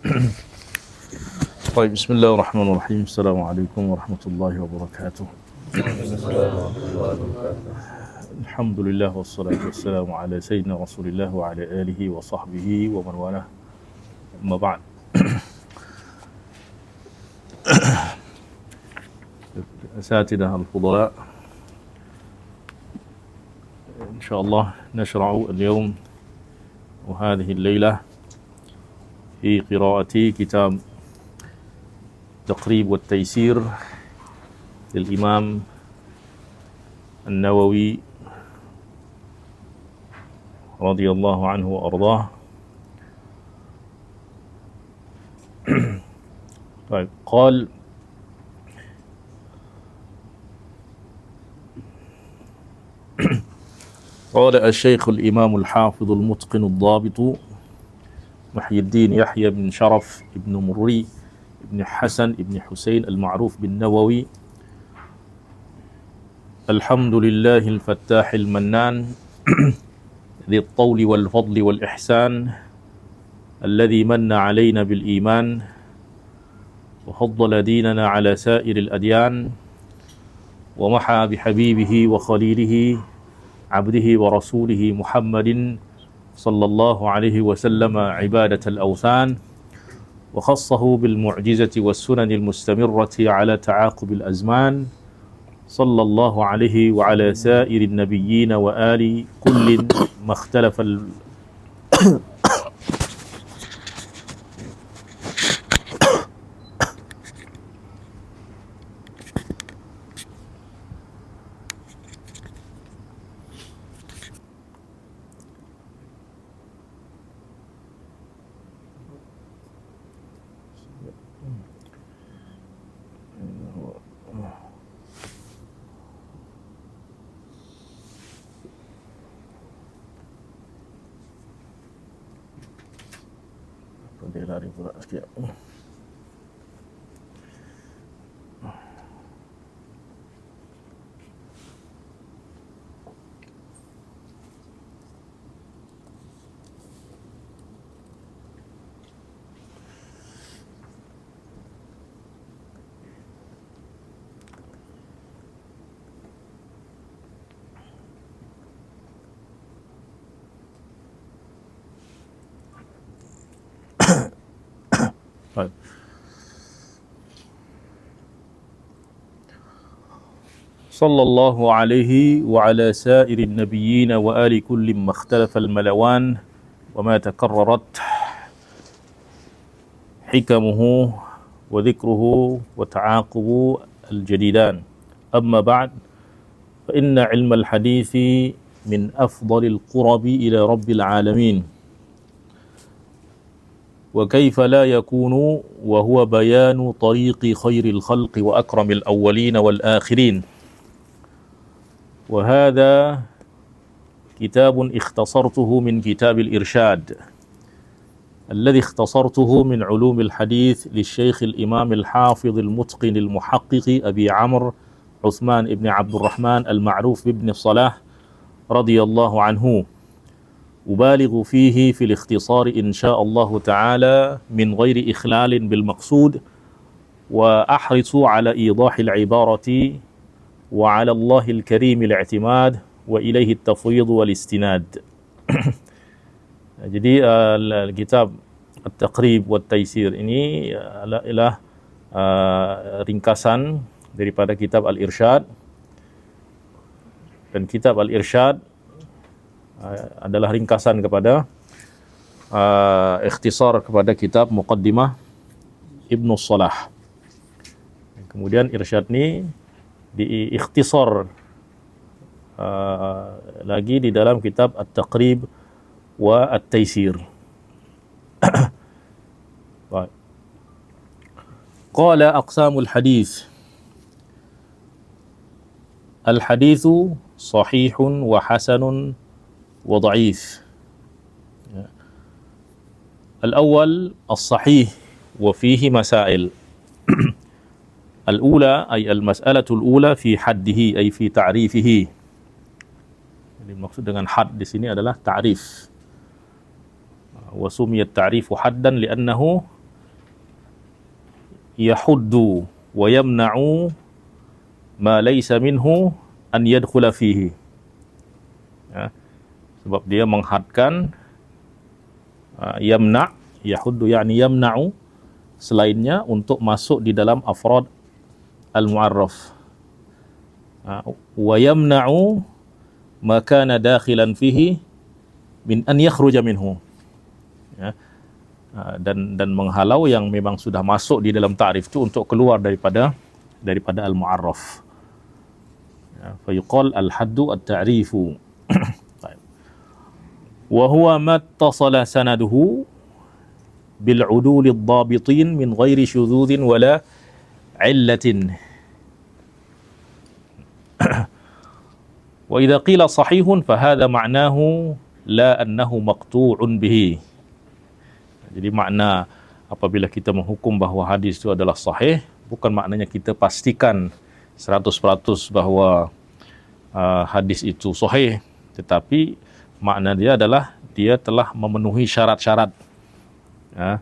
طيب بسم الله الرحمن الرحيم. السلام عليكم ورحمة الله وبركاته. الحمد لله والصلاة والسلام على سيدنا رسول الله وعلى آله وصحبه ومن والاه. أما بعد. أساتذة الفضلاء، إن شاء الله نشرع اليوم وهذه الليلة في قراءة كتاب التقريب والتيسير للإمام النووي رضي الله عنه وأرضاه. طيب، قال الشيخ الإمام الحافظ المتقن الضابط محي الدين يحيى بن شرف بن مري بن حسن بن حسين المعروف بالنووي: الحمد لله الفتاح المنان ذي الطول والفضل والإحسان الذي من علينا بالإيمان وفضل ديننا على سائر الأديان ومحى بحبيبه وخليله عبده ورسوله محمد صلى الله عليه وسلم عبادة الأوثان وخصه بالمعجزة والسنن المستمرة على تعاقب الأزمان صلى الله عليه وعلى سائر النبيين وآل كل ما اختلف dia lari pula sikit. طيب. صلى الله عليه وعلى سائر النبيين وآل كل ما اختلف الملوان وما تكررت حكمه وذكره وتعاقب الجديدان. أما بعد، فإن علم الحديث من أفضل القرب إلى رب العالمين، وكيف لا يكون وهو بيان طريق خير الخلق وأكرم الأولين والآخرين. وهذا كتاب اختصرته من كتاب الإرشاد الذي اختصرته من علوم الحديث للشيخ الإمام الحافظ المتقن المحقق أبي عمرو عثمان بن عبد الرحمن المعروف بابن الصلاح رضي الله عنه. أبالغ فيه في الاختصار إن شاء الله تعالى من غير إخلال بالمقصود، وأحرص على إيضاح العبارة وعلى الله الكريم الاعتماد وإليه التفويض والاستناد. Jadi kitab At-Taqrib wa Taysir ini adalah ringkasan daripada kitab Al-Irsyad, dan kitab Al-Irsyad adalah ringkasan kepada ikhtisar kepada kitab Muqaddimah Ibnu Salah. Kemudian Irsyad ni diikhtisar lagi di dalam kitab At-Taqrib wa At-Taysir. Qala aqsamul hadith. Al-hadithu sahihun wa hasanun وضعيف. الأول الصحيح وفيه مسائل. الأولى أي المسألة الأولى في حده أي في تعريفه. Jadi maksud dengan had di sini adalah ta'rif. وسمي التعريف حدا لأنه yahuddu wa yamna'u ma laysa minhu an yadkhula fihi. Ya, sebab dia menghadkan, yamna', yahuddu yani yamna'u, selainnya untuk masuk di dalam afrad al-mu'arraf. Wa yamna'u ma kana dakhilan fihi min an yakhruja minhu. Ya, dan menghalau yang memang sudah masuk di dalam ta'rif itu untuk keluar daripada al-mu'arraf. Ya, fa yuqal al-haddu at-ta'rifu. Wa huwa ma ittasala sanaduhu bil 'udul ad-dhabitin min ghairi syududin wala 'illatin. Wa idza qila sahihun fa hadha ma'nahu la annahu maqtu'un bihi. Jadi makna apabila kita menghukum bahawa hadis itu adalah sahih, bukan maknanya kita pastikan 100% bahawa hadis itu sahih, tetapi makna dia adalah dia telah memenuhi syarat-syarat, ya,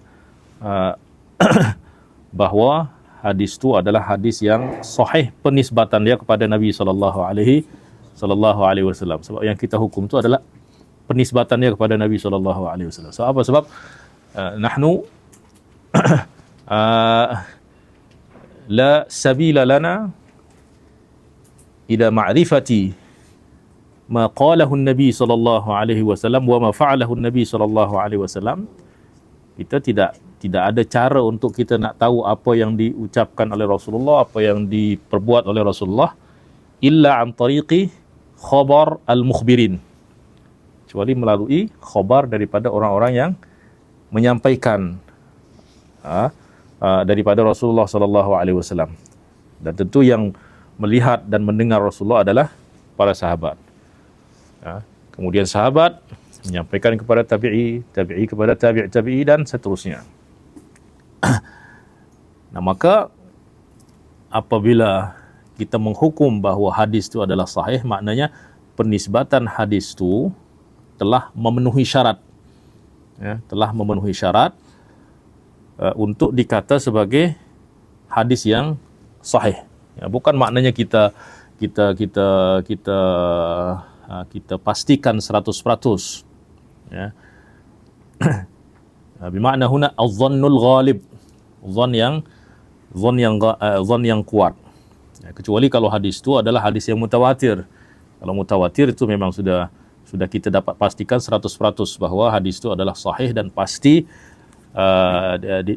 bahawa hadis itu adalah hadis yang sahih penisbatan dia kepada Nabi sallallahu alaihi wasallam. Sebab yang kita hukum itu adalah penisbatan dia kepada Nabi sallallahu alaihi wasallam. So, apa sebab nahnu la sabila lana ila ma'rifati ma qalahu an-nabi sallallahu alaihi wasallam wa ma fa'alahu an-nabi sallallahu alaihi wasallam. Kita tidak ada cara untuk kita nak tahu apa yang diucapkan oleh Rasulullah, apa yang diperbuat oleh Rasulullah, illa an tariqi khabar al-mukhbirin, kecuali melalui khabar daripada orang-orang yang menyampaikan daripada Rasulullah sallallahu alaihi wasallam. Dan tentu yang melihat dan mendengar Rasulullah adalah para sahabat. Kemudian sahabat menyampaikan kepada tabi'i, tabi'i kepada tabi'i dan seterusnya. Nah, maka apabila kita menghukum bahawa hadis itu adalah sahih, maknanya penisbatan hadis itu telah memenuhi syarat. Ya, telah memenuhi syarat untuk dikata sebagai hadis yang sahih. Ya, bukan maknanya kita pastikan 100%. Ya. Bermakna huna adh-dhannul ghalib, dhann yang kuat. Ya, kecuali kalau hadis itu adalah hadis yang mutawatir. Kalau mutawatir itu memang sudah kita dapat pastikan 100% bahawa hadis itu adalah sahih dan pasti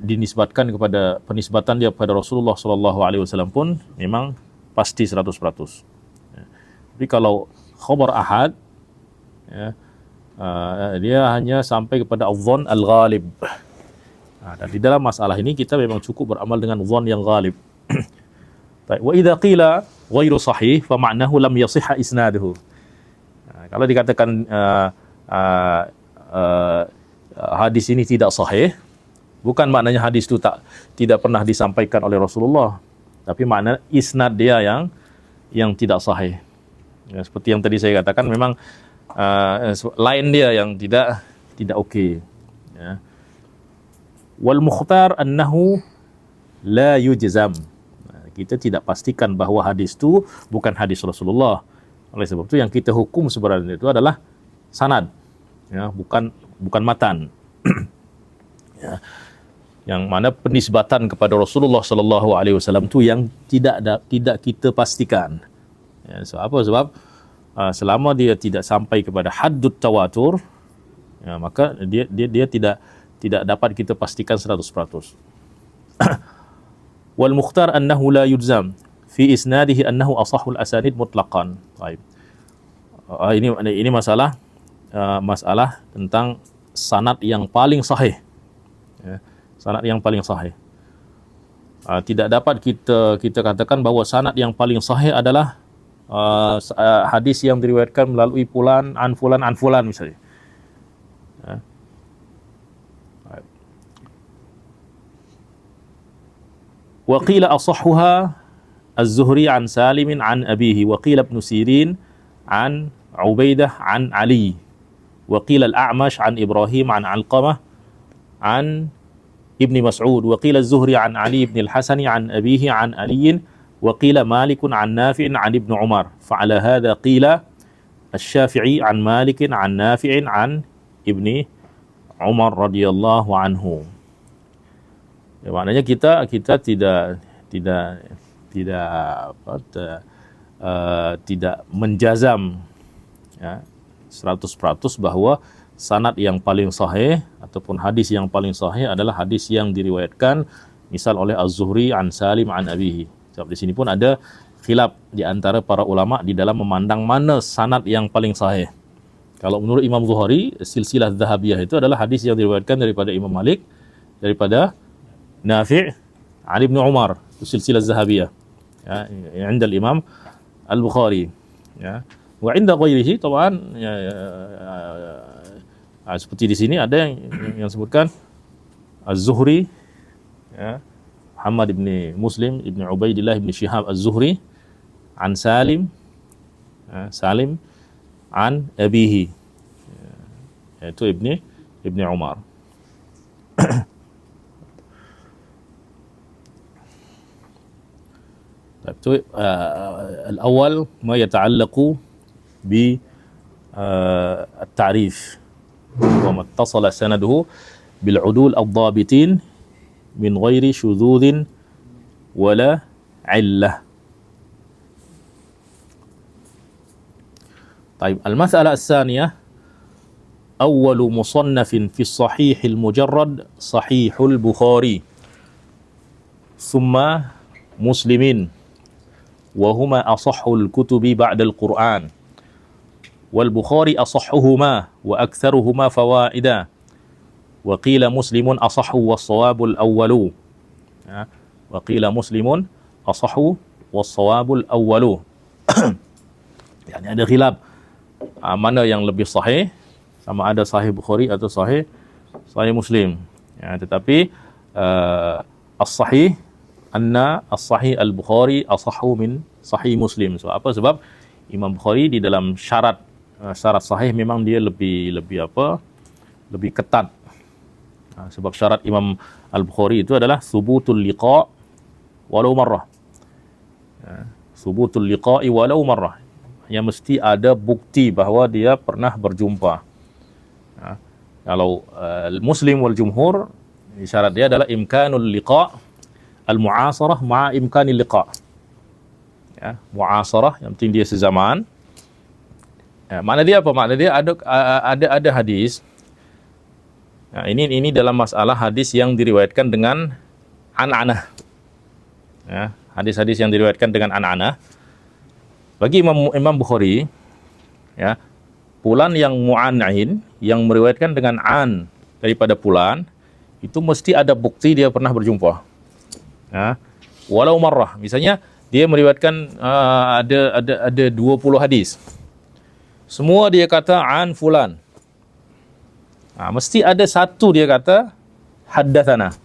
dinisbatkan kepada penisbatan dia kepada Rasulullah sallallahu alaihi wasallam pun memang pasti 100%. Ya. Tapi kalau khabar ahad, ya, dia hanya sampai kepada adh-dhann al-ghalib. Dan di dalam masalah ini kita memang cukup beramal dengan dhann yang ghalib. Wa idza qila ghairu sahih fa ma'nahu lam yasihha isnaduhu. Kalau dikatakan hadis ini tidak sahih, bukan maknanya hadis itu tidak pernah disampaikan oleh Rasulullah, tapi makna isnad dia yang tidak sahih. Ya, seperti yang tadi saya katakan, memang lain dia yang tidak okey. Ya. Wal mukhtar annahu la yujzam. Kita tidak pastikan bahawa hadis itu bukan hadis Rasulullah. Oleh sebab itu yang kita hukum sebenarnya itu adalah sanad, ya, bukan matan. Ya. Yang mana penisbatan kepada Rasulullah sallallahu alaihi wasallam itu yang tidak kita pastikan. Ya, so apa sebab selama dia tidak sampai kepada haddut tawatur, ya, maka dia tidak dapat kita pastikan 100%. Wal mukhtar annahu la yujzam fi isnadihi annahu asahhul asanid mutlaqan. Baik. Ini masalah tentang sanad yang paling sahih. Ya, sanad yang paling sahih. Tidak dapat kita katakan bahawa sanad yang paling sahih adalah hadis yang diriwayatkan melalui fulan an fulan misalnya. Ya. Wa qila asahhuha az-Zuhri an Salim an abihi, wa qila Ibn Sirin an Ubaidah an Ali, wa qila al-A'mash an Ibrahim an Alqamah an ibni Mas'ud, wa qila az-Zuhri an Ali ibn al-Hasani an abihi an Ali, wa qila Malik an Nafi' an ibn Umar. Fa'ala hadha qila Asy-Syafi'i an Malik an Nafi' an ibni Umar radhiyallahu anhu. Ya, maknanya kita tidak tidak menjazam ya 100% bahwa sanad yang paling sahih ataupun hadis yang paling sahih adalah hadis yang diriwayatkan misal oleh Az-Zuhri an Salim an abihi. Sebab di sini pun ada khilaf di antara para ulama di dalam memandang mana sanad yang paling sahih. Kalau menurut Imam Zuhri, silsilah Zahabiyah itu adalah hadis yang diriwayatkan daripada Imam Malik, daripada Nafi' an Ibn Umar, itu silsilah Zahabiyah. Ya, inda Imam Al-Bukhari. Ya. Wa inda ghairihi taban seperti di sini ada yang sebutkan Az-Zuhri ya, Muhammad ibn Muslim ibn Ubaidillah ibn Shihab Az-Zuhri an Salim Salim an abihi, yaitu ibni Umar. Itu al-awwal ma yata'allaqu bi at-ta'rif wa ma ittasala sanaduhu bil 'udul ad-dhabitin min ghairi syudzudin wala 'illah. طيب المسألة الثانية أول مصنف في الصحيح المجرد صحيح البخاري ثم مسلم وهما أصح الكتب بعد القرآن والبخاري أصحهما وأكثرهما فوائدا وقيل مسلم أصح والصواب الأول وقيل مسلم أصح والصواب الأول. يعني ada khilaf mana yang lebih sahih, sama ada sahih Bukhari atau sahih Muslim ya, tetapi as-sahih anna as-sahih al-Bukhari asahhu min sahih Muslim. So apa sebab Imam Bukhari di dalam syarat sahih memang dia lebih ketat. Sebab syarat Imam Al-Bukhari itu adalah subutul liqa walau marrah. Subutul liqa'i walau marrah, yang mesti ada bukti bahawa dia pernah berjumpa. Kalau Muslim wal jumhur, syarat dia adalah imkanul liqa' al-mu'asarah ma'a imkanil liqa'. Ya, mu'asarah yang penting dia sezaman. Ya, makna dia apa? Makna dia ada hadis. Ya, ini dalam masalah hadis yang diriwayatkan dengan an-anah. Ya, hadis-hadis yang diriwayatkan dengan an-anah. Bagi Imam Bukhari, ya, fulan yang mu'an'in, yang meriwayatkan dengan an daripada fulan, itu mesti ada bukti dia pernah berjumpa. Ya. Walau marrah, misalnya dia meriwayatkan ada 20 hadis. Semua dia kata an fulan. Mesti ada satu dia kata haddatsana.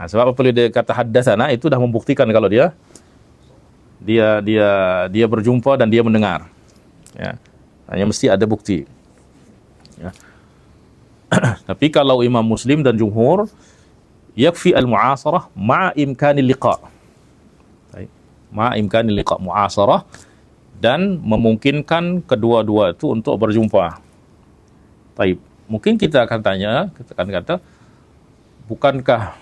Sebab apabila dia kata haddatsana, itu dah membuktikan kalau dia berjumpa dan dia mendengar. Ya. Hanya mesti ada bukti. Ya. Tapi kalau Imam Muslim dan jumhur, yakfi al-mu'asarah ma'a imkanil liqa'. Ma'a imkanil liqa', mu'asarah, dan memungkinkan kedua-dua itu untuk berjumpa. Baik, mungkin kita akan kata, bukankah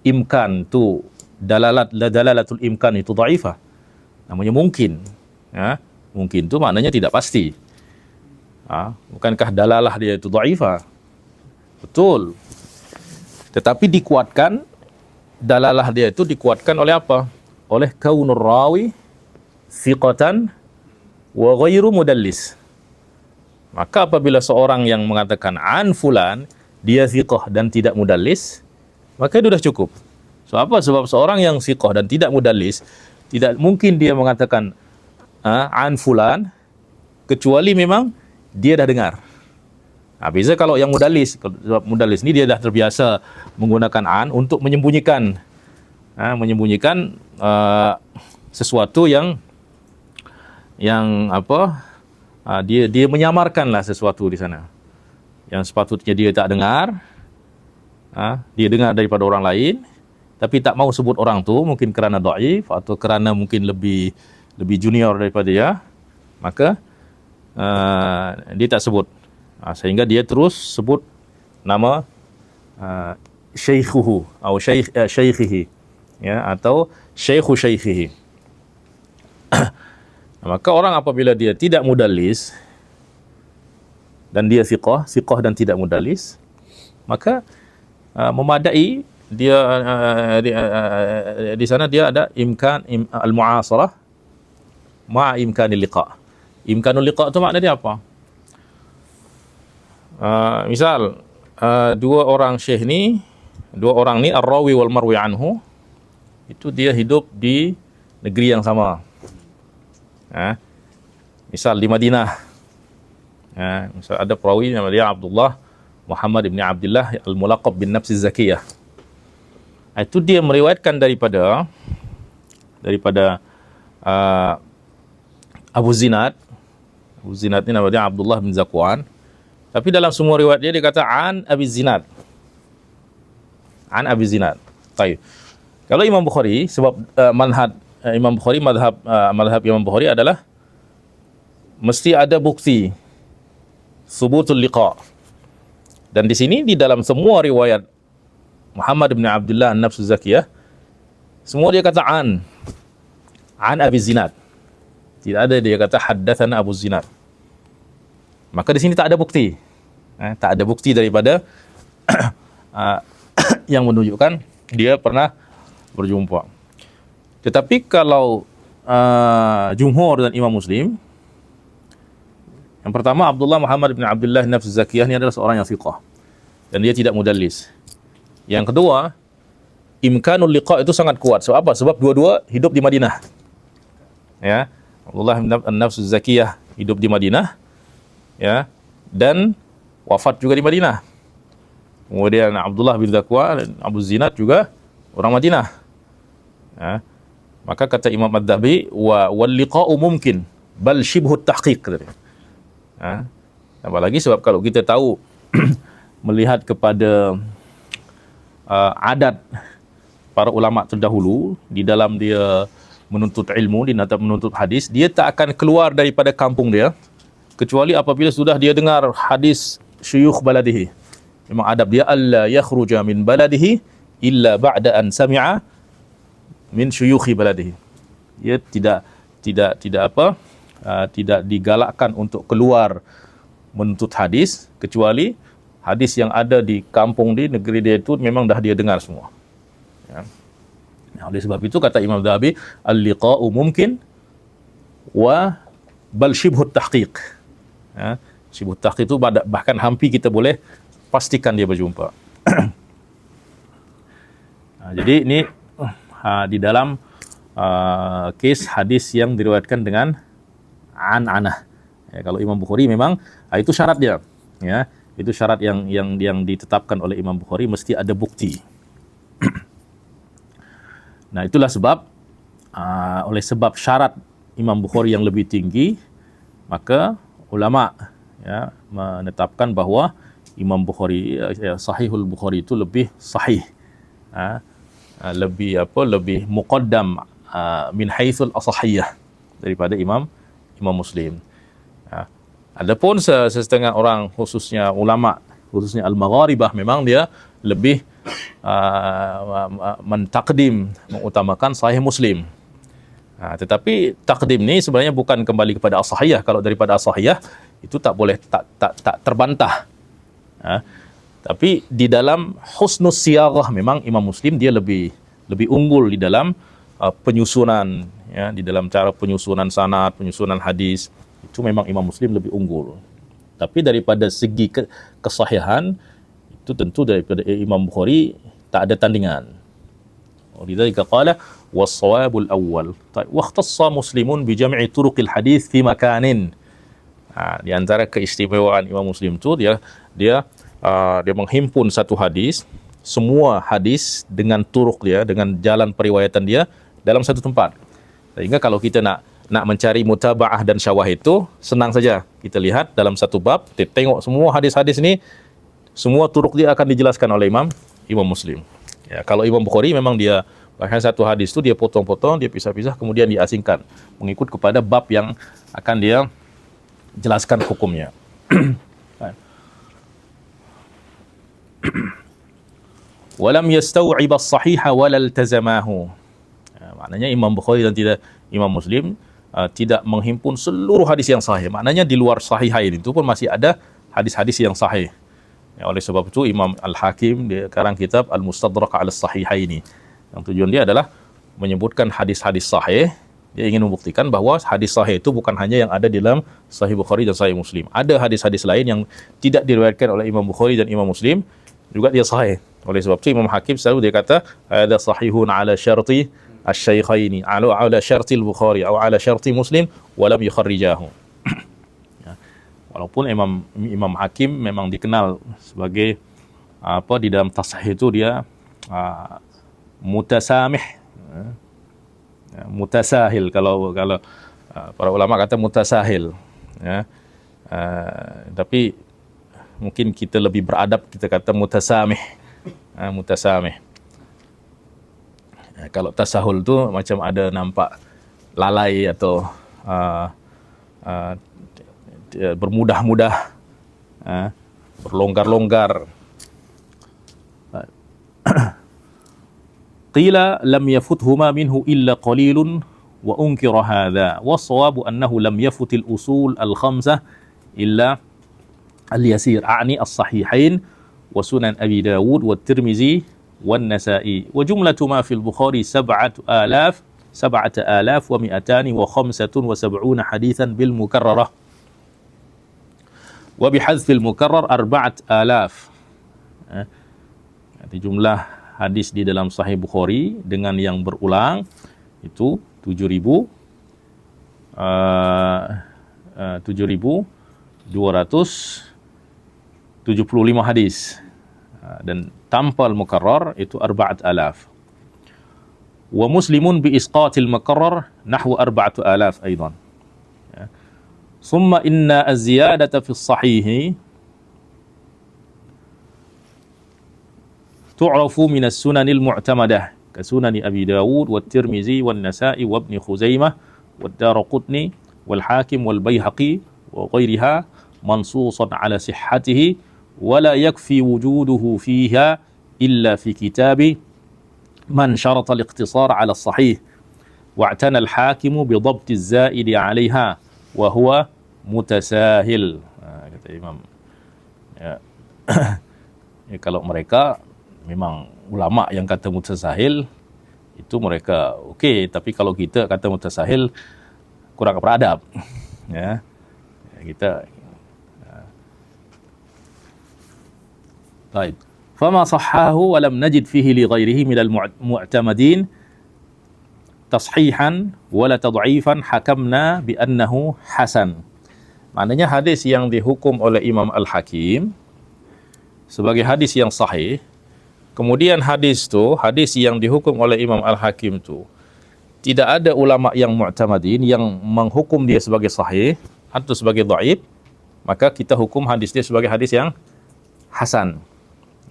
imkan itu dalalatul imkan itu dhaifah? Namanya mungkin. Ya, mungkin itu maknanya tidak pasti. Bukankah dalalah dia itu dhaifah? Betul. Tetapi dikuatkan, dalalah dia itu dikuatkan oleh apa? Oleh kaunur rawi thiqatan wa ghairu mudallis. Maka apabila seorang yang mengatakan an fulan, dia thiqah dan tidak mudallis, maka itu sudah cukup. So apa? Sebab seorang yang thiqah dan tidak mudallis, tidak mungkin dia mengatakan an fulan kecuali memang dia dah dengar. Biasa kalau yang mudallis, sebab mudallis ni dia dah terbiasa menggunakan an untuk menyembunyikan sesuatu yang apa, dia menyamarkanlah sesuatu di sana yang sepatutnya dia tak dengar, dia dengar daripada orang lain, tapi tak mau sebut orang tu, mungkin kerana dhaif atau kerana mungkin lebih junior daripada dia, maka dia tak sebut. Sehingga dia terus sebut nama syaikhuhu atau syaikhihi, ya, atau syaikhu syaikhihi. Maka orang apabila dia tidak mudallis dan dia siqah dan tidak mudallis, maka memadai dia di sana dia ada imkan al-mu'asarah ma'a imkanil liqa. Imkanul liqa itu makna dia apa? Misal dua orang ni ar-rawi wal marwi anhu, itu dia hidup di negeri yang sama. Misal di Madinah, misal ada perawi nama dia Abdullah Muhammad ibn Abdullah al-mulaqab bin Nafs Zakiyah. Itu dia meriwayatkan daripada Abu Zinad. Abu Zinad ni nama dia Abdullah bin Zakwan. Tapi dalam semua riwayat dia kata an Abi Zinad. An Abi Zinad. Baik. Kalau Imam Bukhari, sebab madhab Imam Bukhari adalah mesti ada bukti subutul liqa. Dan di sini di dalam semua riwayat Muhammad bin Abdullah an-Nafs Zakiyah, semua dia kata an Abi Zinad. Tidak ada dia kata haddatsana Abu Zinad. Maka di sini tak ada bukti. Tak ada bukti daripada yang menunjukkan dia pernah berjumpa. Tetapi kalau jumhur dan Imam Muslim, yang pertama Abdullah Muhammad bin Abdullah Nafs Zakiyah ni adalah seorang yang siqah dan dia tidak mudallis. Yang kedua, imkanul liqa itu sangat kuat. Sebab apa? Sebab dua-dua hidup di Madinah. Ya, Abdullah bin Nafs Zakiyah hidup di Madinah, ya, dan wafat juga di Madinah. Kemudian Abdullah bin Zakwan, Abu Zinad juga orang Madinah. Ya. Maka kata Imam Ad-Dhabi, wal liqa'u mumkin bal shibhu tahqiq. Apalagi sebab kalau kita tahu melihat kepada adat para ulama terdahulu di dalam dia menuntut ilmu, di dalam menuntut hadis, dia tak akan keluar daripada kampung dia kecuali apabila sudah dia dengar hadis syuyukh baladihi. Memang adab dia alla yakhruja min baladihi illa ba'da an sami'a min syuyukhi baladihi. Dia tidak digalakkan untuk keluar menuntut hadis kecuali hadis yang ada di kampung, di negeri dia itu memang dah dia dengar semua. Ya. Oleh sebab itu kata Imam Dhabi, al-liqa'u mumkin wa bal shibhu tahqiq. Ya. Shibhu tahqiq itu bahkan hampir kita boleh pastikan dia berjumpa. Jadi ini di dalam kes hadis yang diriwayatkan dengan an-anah. Ya, kalau Imam Bukhari memang itu syarat dia. Ya, itu syarat yang ditetapkan oleh Imam Bukhari, mesti ada bukti. Nah, itulah sebab oleh sebab syarat Imam Bukhari yang lebih tinggi, maka ulama ya menetapkan bahawa Imam Bukhari, Sahihul Bukhari itu lebih sahih, lebih muqaddam min haitsul asahiyah daripada Imam Muslim. Adapun setengah orang, khususnya ulama, khususnya al-magharibah, memang dia lebih mengutamakan Sahih Muslim. Tetapi takdim ni sebenarnya bukan kembali kepada as-sahihah. Kalau daripada as-sahihah itu tak boleh, tak terbantah. Tapi di dalam husnus siyaghah memang Imam Muslim dia lebih unggul di dalam penyusunan, ya, di dalam cara penyusunan sanad, penyusunan hadis, itu memang Imam Muslim lebih unggul. Tapi daripada segi kesahihan itu tentu daripada Imam Bukhari tak ada tandingan. Lidzalika qala was-shawabul awwal wa ikhtassa Muslimun bi jam'i turuqil hadis fi makanin. Di antara keistimewaan Imam Muslim itu dia menghimpun satu hadis, semua hadis dengan turuk dia, dengan jalan periwayatan dia dalam satu tempat. Sehingga kalau kita nak mencari mutaba'ah dan syawahid itu senang saja. Kita lihat dalam satu bab, kita tengok semua hadis-hadis ini, semua turuk dia akan dijelaskan oleh Imam Muslim. Ya, kalau Imam Bukhari memang dia bahkan satu hadis itu dia potong-potong, dia pisah-pisah, kemudian diasingkan mengikut kepada bab yang akan dia jelaskan hukumnya. Walam yastaw'ib as-sahiha walal tazamahu. Maknanya Imam Bukhari dan tidak Imam Muslim tidak menghimpun seluruh hadis yang sahih. Maknanya di luar sahihain itu pun masih ada hadis-hadis yang sahih. Ya, oleh sebab itu Imam Al-Hakim di karang kitab Al-Mustadrak 'ala as-Sahihaini. Yang tujuan dia adalah menyebutkan hadis-hadis sahih. Dia ingin membuktikan bahwa hadis sahih itu bukan hanya yang ada di dalam Sahih Bukhari dan Sahih Muslim. Ada hadis-hadis lain yang tidak diriwayatkan oleh Imam Bukhari dan Imam Muslim juga dia sahih. Oleh sebab itu Imam Hakim selalu dia kata ada sahihun ala syarti asy-syaikhaini, ala syarti al-Bukhari atau ala syarti Muslim wa lam yukharrijahu. Walaupun Imam Hakim memang dikenal sebagai di dalam tasahih itu dia mutasamih, mutasahil, kalau para ulama kata mutasahil, ya. Tapi mungkin kita lebih beradab, kita kata mutasamih, mutasamih. Kalau tasahul tu macam ada nampak lalai atau bermudah-mudah, berlonggar-longgar. Qila lam yafuthuma minhu illa qalilun wa unkira hadha was-sawabu annahu lam yafutil usul al-khamsah illa al-yasir, a'ni as-sahihain wa sunan Abi Dawud wa Tirmizi wa Nasa'i wa jumlatu ma fil Bukhari 7,275 hadithan bil mukarrarah wa bihadzfil mukarrar 4,000. Jumlah hadis di dalam Sahih Bukhari dengan yang berulang itu 7.275 hadis, dan tanpa al-mukarrar itu 4,000. Wa Muslimun bi isqatil mukarrar nahwu 4,000 aidan. Summa inna az-ziyadata fi as-sahih tu'rafu min as-sunanil mu'tamadah ka sunani Abi Dawud wa Tirmizi wa Nasa'i wa Ibn Khuzaimah wa Daraqutni wal Hakim wal Baihaqi wa ghairiha mansusan ala sihhatihi wa la yakfi wujuduhu fiha illa fi kitabi man syarata al-iqtisar ala as-sahih wa'tana al-Hakim bi dhabt az-za'id 'alayha wa huwa mutasahil. Kata Imam, ya. Ya, kalau mereka memang ulama yang kata mutasahil itu mereka okey, tapi kalau kita kata mutasahil kurang beradab, ya. Kita baik. Fama sahhahu wa lam najid fihi li ghairihi min al-mu'tamadin tashihan wala tad'ifan hakamna bi annahu hasan. Maknanya hadis yang dihukum oleh Imam Al-Hakim sebagai hadis yang sahih, kemudian hadis yang dihukum oleh Imam Al-Hakim tu tidak ada ulama yang mu'tamadin yang menghukum dia sebagai sahih atau sebagai dhaif, maka kita hukum hadis dia sebagai hadis yang hasan,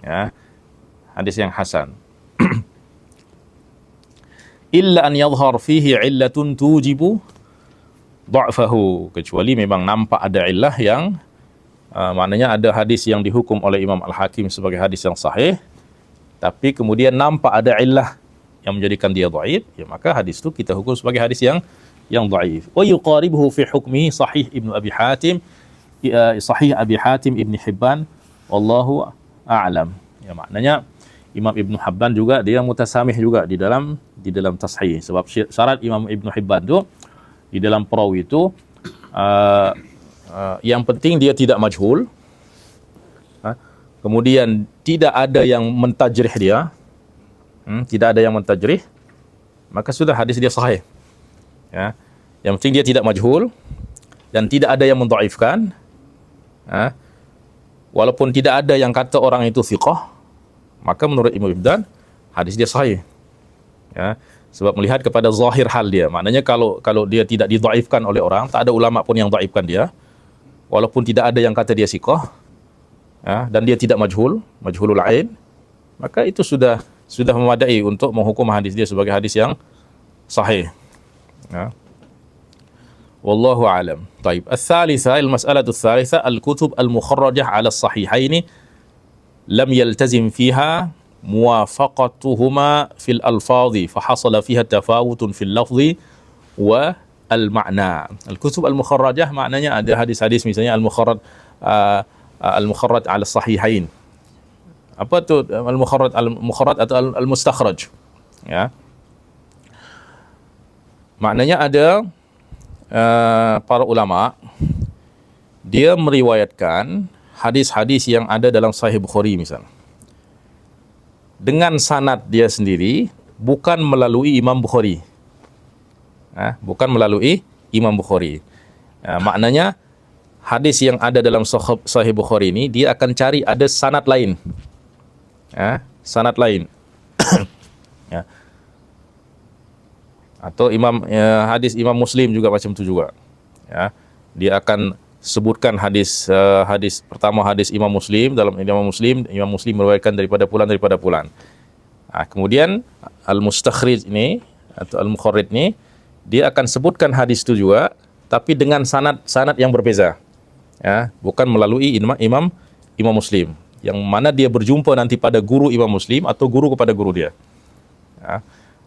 ya, hadis yang hasan. Illa an yadhhar fihi illatun tujibu dha'fahu, kecuali memang nampak ada illah yang maknanya ada hadis yang dihukum oleh Imam Al-Hakim sebagai hadis yang sahih, tapi kemudian nampak ada illah yang menjadikan dia dhaif, ya maka hadis itu kita hukum sebagai hadis yang dhaif. Wa yuqaribuhu fi hukmihi sahih Ibnu Abi Hatim, sahih Abi Hatim Ibn Hibban, wallahu a'lam. Ya, maknanya Imam Ibn Hibban juga dia mutasamih juga di dalam tashih, sebab syarat Imam Ibn Hibban itu di dalam perawi itu yang penting dia tidak majhul, kemudian tidak ada yang mentajrih dia, tidak ada yang mentajrih, maka sudah hadis dia sahih, ya. Yang penting dia tidak majhul dan tidak ada yang mendhaifkan, walaupun tidak ada yang kata orang itu thiqah, maka menurut Imam Hibban hadis dia sahih, ya. Sebab melihat kepada zahir hal dia, maknanya kalau dia tidak didhaifkan oleh orang, tak ada ulama pun yang dhaifkan dia, walaupun tidak ada yang kata dia thiqah, ya, dan dia tidak majhulul ain, maka itu sudah memadai untuk menghukum hadis dia sebagai hadis yang sahih. Ya. Wallahu a'lam. Baik. Al-thalitha, al-mas'alatu al-thalitha, al-kutub al-mukharrajah 'ala as-sahihaini lam yaltazim fiha muwafaqatuhuma fil alfadhi fa hasala fiha tafawutun fil lafzi wa al-ma'na. Al-kutub al-mukharrajah maknanya ada hadis-hadis misalnya al-mukharraj 'ala as-sahihain. Apa tu al-mukharraj atau al-mustakhraj? Ya. Maknanya ada para ulama dia meriwayatkan hadis-hadis yang ada dalam Sahih Bukhari misal dengan sanad dia sendiri, bukan melalui Imam Bukhari. Bukan melalui Imam Bukhari. Maknanya hadis yang ada dalam Sahih Bukhari ini dia akan cari ada sanad lain. Sanad lain. Ya. Atau hadis Imam Muslim juga macam itu juga. Ya. Dia akan sebutkan hadis pertama hadis Imam Muslim, dalam Imam Muslim meriwayatkan daripada fulan. Kemudian al-mustakhrij ini atau al-mukharrij ini dia akan sebutkan hadis itu juga tapi dengan sanad yang berbeza. Ya, bukan melalui Imam Muslim, yang mana dia berjumpa nanti pada guru Imam Muslim atau guru kepada guru dia. Ya.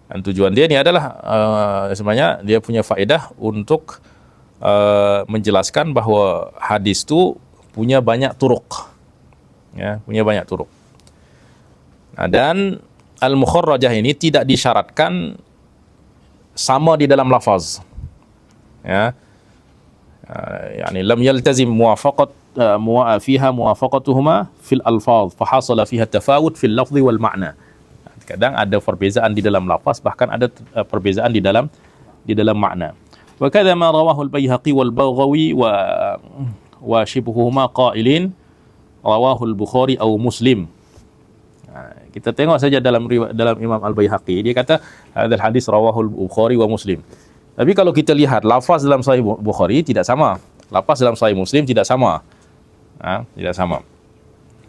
Dan tujuan dia ini adalah sebenarnya dia punya faedah untuk menjelaskan bahawa hadis itu punya banyak turuk. Ya, punya banyak turuk. Dan al-mukharrajah ini tidak disyaratkan sama di dalam lafaz. Ya. Yani lam yaltazim fiha muwafaqatuhuma fil alfaz fa hasala fiha tafawut fil lafzi wal ma'na. Kadang ada perbezaan di dalam lafaz, bahkan ada perbezaan di dalam makna. Wa kadza ma rawahu al-Baihaqi wal Baghawi wa shibhuhuma qailin rawahu al-Bukhari aw Muslim. Kita tengok saja dalam Imam Al-Baihaqi, dia kata hadzal hadis rawahu al-Bukhari wa Muslim. Tapi kalau kita lihat lafaz dalam Sahih Bukhari tidak sama, lafaz dalam Sahih Muslim tidak sama. Tidak sama.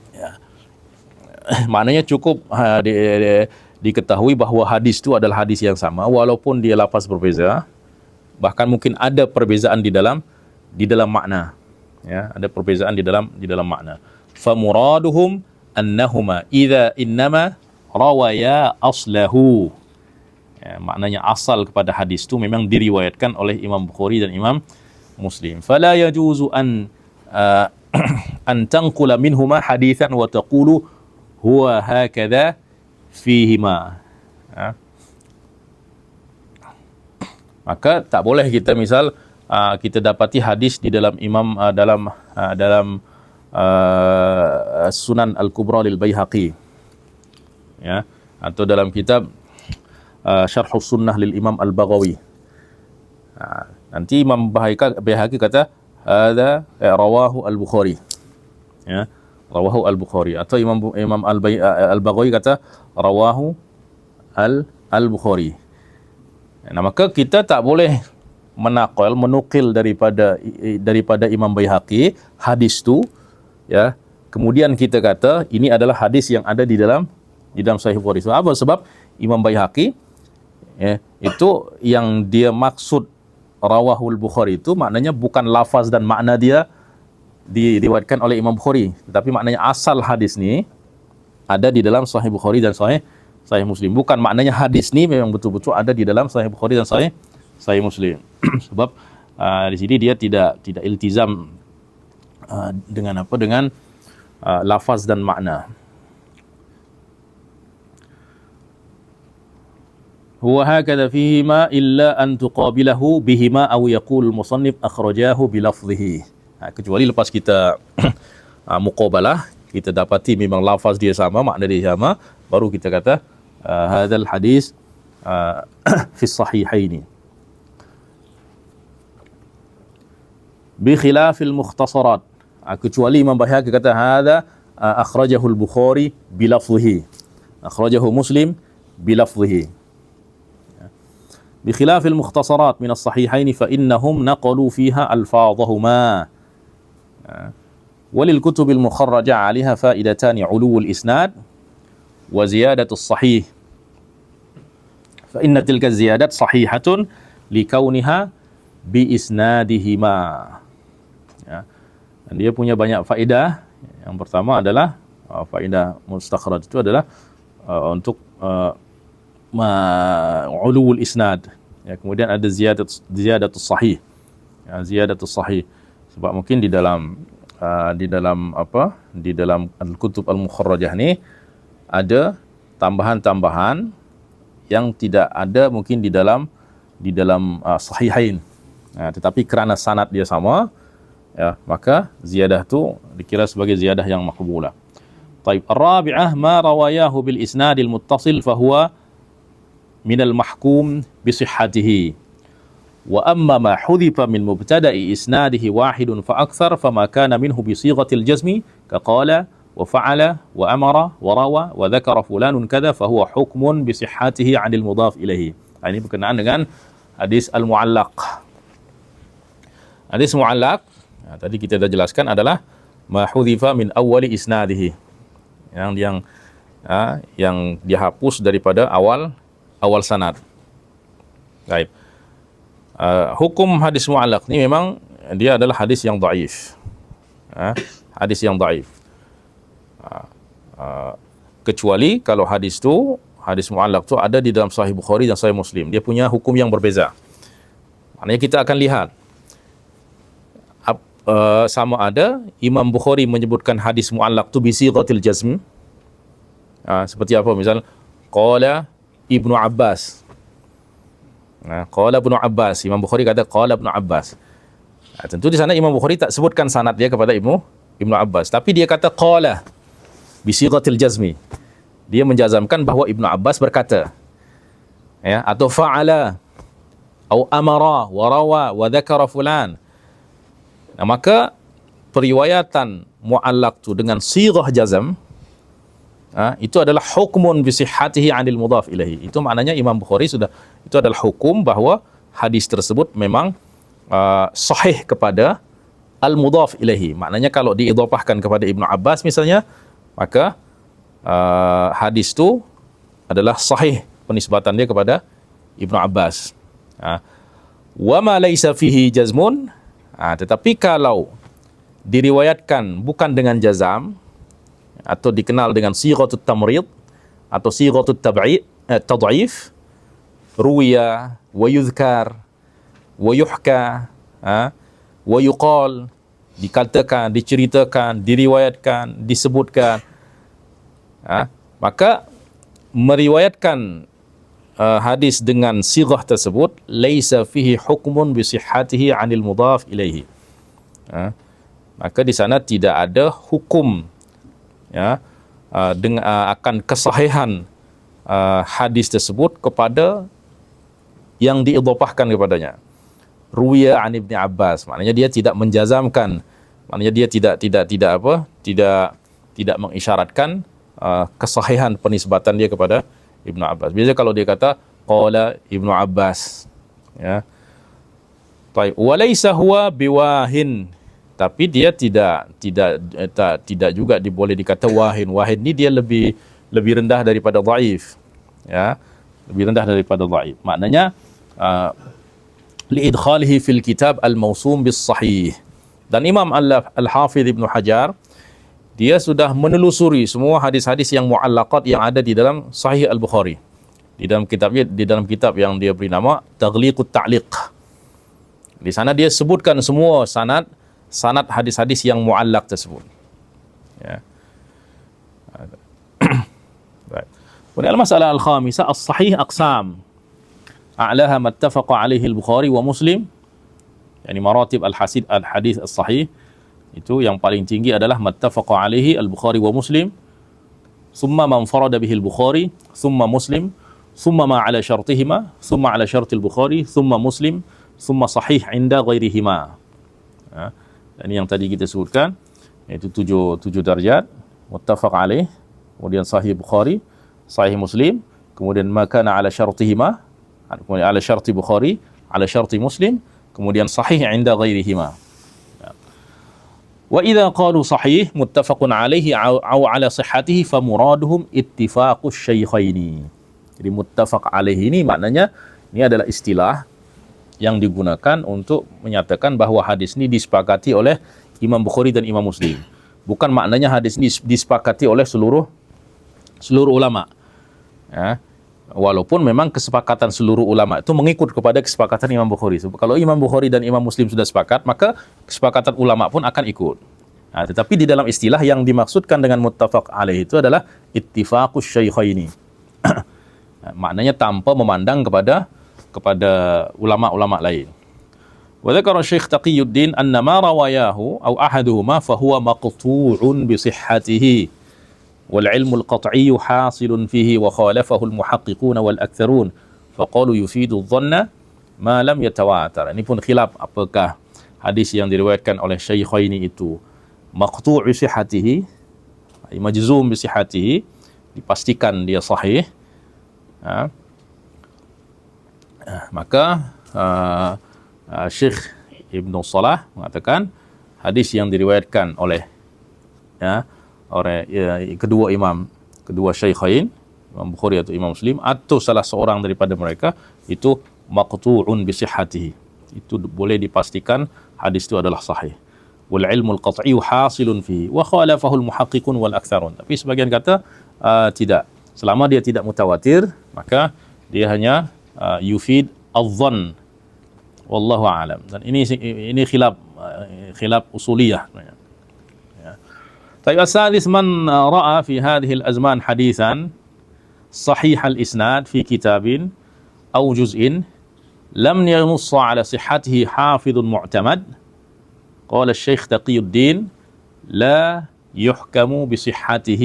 Ya. Maknanya cukup diketahui bahawa hadis itu adalah hadis yang sama walaupun dia lafaz berbeza, bahkan mungkin ada perbezaan di dalam makna. Ya, ada perbezaan di dalam makna. Fa muraduhum annahuma idza innama rawaya aslahu. Ya, maknanya asal kepada hadis itu memang diriwayatkan oleh Imam Bukhari dan Imam Muslim. Fala yajuzu an tanqula minhuma hadithan wa taqulu huwa hakadha fihima. Maka tak boleh kita misal kita dapati hadis di dalam dalam Sunan Al-Kubra lil Baihaqi, ya, atau dalam kitab Syarhus Sunnah lil Imam Al-Baghawi. Nanti Imam Baihaqi kata hadza rawahu Al-Bukhari. Ya, rawahu Al-Bukhari, atau Imam Al-Baghawi kata rawahu Al-Bukhari. Nah, maka kita tak boleh menukil daripada Imam Baihaqi hadis tu, ya, kemudian kita kata ini adalah hadis yang ada di dalam Sahih Bukhari. Apa sebab Imam Baihaqi, ya, itu yang dia maksud rawahul Bukhari itu maknanya bukan lafaz dan makna dia diriwayatkan oleh Imam Bukhari, tetapi maknanya asal hadis ni ada di dalam Sahih Bukhari dan Sahih Muslim. Bukan maknanya hadis ni memang betul-betul ada di dalam Sahih Bukhari dan Sahih Muslim. Sebab di sini dia tidak iltizam dengan lafaz dan makna. Huwa hakadha fihima illa an tuqabilahu bihima aw yaqul musannif akhrajahu bilafdhihi. Kecuali lepas kita muqabalah, kita dapati memang lafaz dia sama, makna dia sama, baru kita kata hadzal hadis fi sahihaini. Bi khilafil mukhtasarat. Kecuali Imam Baihaqi kata hadza akhrajahu al-Bukhari bilafdhihi, akhrajahu Muslim bilafdhihi. Bi khilafil mukhtasarat min as-sahihaini fa innahum naqalu fiha alfadhahuma. Walil kutubil mukharraja 'alaiha faidatan 'ulu al-isnad wa ziyadatus sahih. Fa inna tilka ziyadat sahihatun likauniha bi isnadihima. Ya. Dan dia punya banyak faedah. Yang pertama adalah faedah mustakhraj itu adalah untuk ulul isnad. Ya, kemudian ada ziyadatus sahih. Ya, ziyadatus sahih. Sebab mungkin di dalam al-kutub al-mukharrajah ni ada tambahan-tambahan yang tidak ada mungkin di dalam sahihain. Tetapi kerana sanad dia sama, ya, maka ziyadah tu dikira sebagai ziyadah yang maqbulah. Taib. Ar-rabi'ah ma rawayahu bil isnadil muttasil fahuwa min al-mahkum bi sihhatihi. Wa amma ma hudhifa min mubtada'i isnadihi wahidun fa akthar fama kana minhu bi sighatil jazmi ka qala wa fa'ala wa amara wa rawa wa dhakara fulanun kadha fa huwa hukmun bi sihhatihi 'anil mudhaf ilaihi. Ini berkenaan dengan hadis al-mu'allaq. Hadis mu'allaq, tadi kita dah jelaskan, adalah ma hudhifa min awwali isnadihi, yang dihapus daripada awal sanad. Baik. Hukum hadis mu'allaq ni memang dia adalah hadis yang dhaif. Hadis yang dhaif. Kecuali kalau hadis mu'allaq tu ada di dalam Sahih Bukhari dan Sahih Muslim, dia punya hukum yang berbeza. Maknanya kita akan lihat sama ada Imam Bukhari menyebutkan hadis mu'allaq tu bi sighatil jazm, seperti apa, misal qala Ibnu Abbas. Qala Ibnu Abbas, Imam Bukhari kata qala Ibnu Abbas. Tentu di sana Imam Bukhari tak sebutkan sanad dia kepada Ibnu Abbas, tapi dia kata qala bi sighatil jazmi. Dia menjazamkan bahawa Ibnu Abbas berkata, ya, atau fa'ala atau amara wa rawa wa dzakara fulan. Maka periwayatan mu'allaq tu dengan sighah jazm, itu adalah hukmun bi sihhatihi 'anil mudhaf ilaihi. Itu maknanya Imam Bukhari itu adalah hukum bahawa hadis tersebut memang sahih kepada al-mudhaf ilaihi. Maknanya kalau diidhafahkan kepada Ibnu Abbas misalnya, maka hadis tu adalah sahih penisbatan dia kepada Ibnu Abbas. Wa ma laysa fihi jazmun, tetapi kalau diriwayatkan bukan dengan jazam, atau dikenal dengan sighatut tamrid atau sighatut tad'if, ruwiya wa yuzkar wa yuhka wa yuqal, dikatakan, diceritakan, diriwayatkan, disebutkan, maka meriwayatkan hadis dengan sighah tersebut laisa fihi hukmun bi sihhatihi 'anil mudhaf ilaihi. Maka di sana tidak ada hukum, ya, dengan akan kesahihan hadis tersebut kepada yang diidhafahkan kepadanya. Ruwiya an Ibni Abbas, maknanya dia tidak menjazamkan, maknanya dia tidak mengisyaratkan kesahihan penisbatan dia kepada Ibnu Abbas. Biasanya kalau dia kata qala Ibnu Abbas, ya. Baik, walaysa huwa biwahin, tapi dia tidak juga boleh dikata wahin. Wahin ni dia lebih rendah daripada dhaif, ya, lebih rendah daripada dhaif. Maknanya liidkhalihi fil kitab al-mawsum bis sahih. Dan Imam Al-Hafidh Ibnu Hajar, dia sudah menelusuri semua hadis-hadis yang mu'allaqat yang ada di dalam Sahih Al-Bukhari. Di dalam kitab yang dia beri nama Taghliqut Ta'liq. Di sana dia sebutkan semua sanad hadis-hadis yang mu'allaq tersebut. Ya. Baik. Kemudian masalah al-khamisah, as-sahih aqsam. A'laha mattafaqa alaihi al-Bukhari wa Muslim. Yani maratib al-hadis as-sahih. Itu yang paling tinggi adalah mattafaqa alaihi al-Bukhari wa Muslim, summa man farada bihi al-Bukhari, summa Muslim, summa ma ala syartihima, summa ala syartil Bukhari, summa Muslim, summa sahih inda ghairihima. Ini yang tadi kita sebutkan, iaitu tujuh darjat. Muttafaq alaih, kemudian Sahih Bukhari, Sahih Muslim, kemudian makana ala syartihima, kemudian ala syarti Bukhari, ala syarti Muslim, kemudian sahih inda ghairihima. Wa idza qalu sahih muttafaqun alaihi aw ala sihhatihi famuraduhum ittifaqus syaikhaini. Jadi muttafaq alaihi ini maknanya ini adalah istilah yang digunakan untuk menyatakan bahwa hadis ini disepakati oleh Imam Bukhari dan Imam Muslim. Bukan maknanya hadis ini disepakati oleh seluruh ulama. Ya. Walaupun memang kesepakatan seluruh ulama itu mengikut kepada kesepakatan Imam Bukhari. So, kalau Imam Bukhari dan Imam Muslim sudah sepakat, maka kesepakatan ulama pun akan ikut. Nah, tetapi di dalam istilah yang dimaksudkan dengan muttafaq alaih itu adalah ittifaqus syaikhaini. Maknanya tanpa memandang kepada ulama-ulama lain. Wa dzakara Syekh Taqiyuddin anna ma rawayahu aw ahaduhuma fa huwa maqtu'un bi sihhatihi. والعلم القطعي حاصل فيه وخالفه المحققون والأكثرون فقالوا يفيد الظن ما لم يتواتر. Ini pun khilaf apakah hadis yang diriwayatkan oleh Syaikhaini itu maqtu' bi sihhatihi, majzum bi sihhatihi, dipastikan dia sahih. Maka Syekh Ibn Salah mengatakan hadis yang diriwayatkan oleh kedua imam, kedua syaikhain, Imam Bukhari atau Imam Muslim atau salah seorang daripada mereka itu maqtu'un bi sihhatihi. Itu boleh dipastikan hadis itu adalah sahih. Wal ilmul qat'i hasilun fihi wa khalafahu al muhaqqiqun wal aktsarun. Tapi sebagian kata tidak. Selama dia tidak mutawatir, maka dia hanya yufid adh-dhann. Wallahu a'lam. Dan ini khilaf usuliyah. طيب السادس من رأى في هذه الأزمان حديثا صحيح الإسناد في كتاب أو جزء لم ينص على صحته حافظ معتمد قال الشيخ تقي الدين لا يحكم بصحته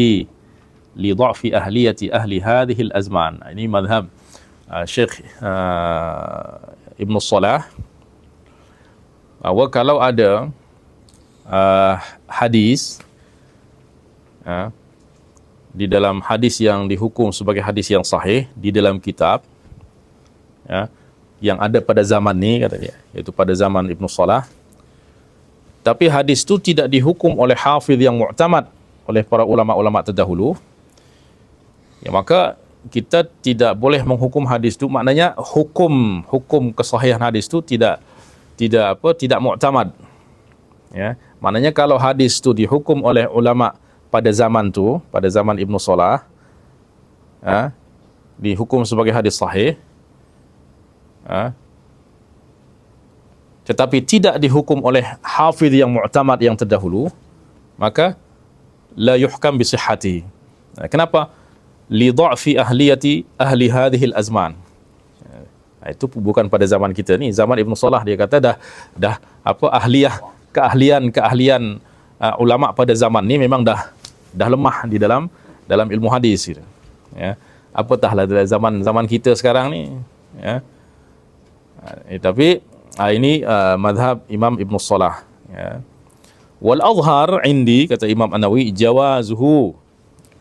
لضعف أهلية أهل هذه الأزمان. ini madhab Syekh Ibn Salah, bahwa kalau ada hadis di dalam hadis yang dihukum sebagai hadis yang sahih di dalam kitab yang ada pada zaman ini, kata dia, yaitu pada zaman Ibn Salah, tapi hadis itu tidak dihukum oleh hafidh yang mu'tamad oleh para ulama-ulama terdahulu, ya maka kita tidak boleh menghukum hadis itu. Maknanya hukum kesahihan hadis itu tidak mu'tamad. Ya, maknanya kalau hadis itu dihukum oleh ulama pada zaman itu, pada zaman Ibn Salah, dihukum sebagai hadis sahih, tetapi tidak dihukum oleh hafidh yang mu'tamad yang terdahulu, maka la yuhkam bi sihhati. Kenapa? Li dha'fi ahliyati ahli hadhil azman. Itu bukan pada zaman kita ni. Zaman Ibn Salah dia kata dah keahlian ulama pada zaman ni memang dah lemah di dalam ilmu hadis gitu. Ya. Apatahlah zaman kita sekarang ni, ya. Tapi ini madhab Imam Ibn Salah, ya. Wal azhar indi, kata Imam An-Nawawi, jawazuhu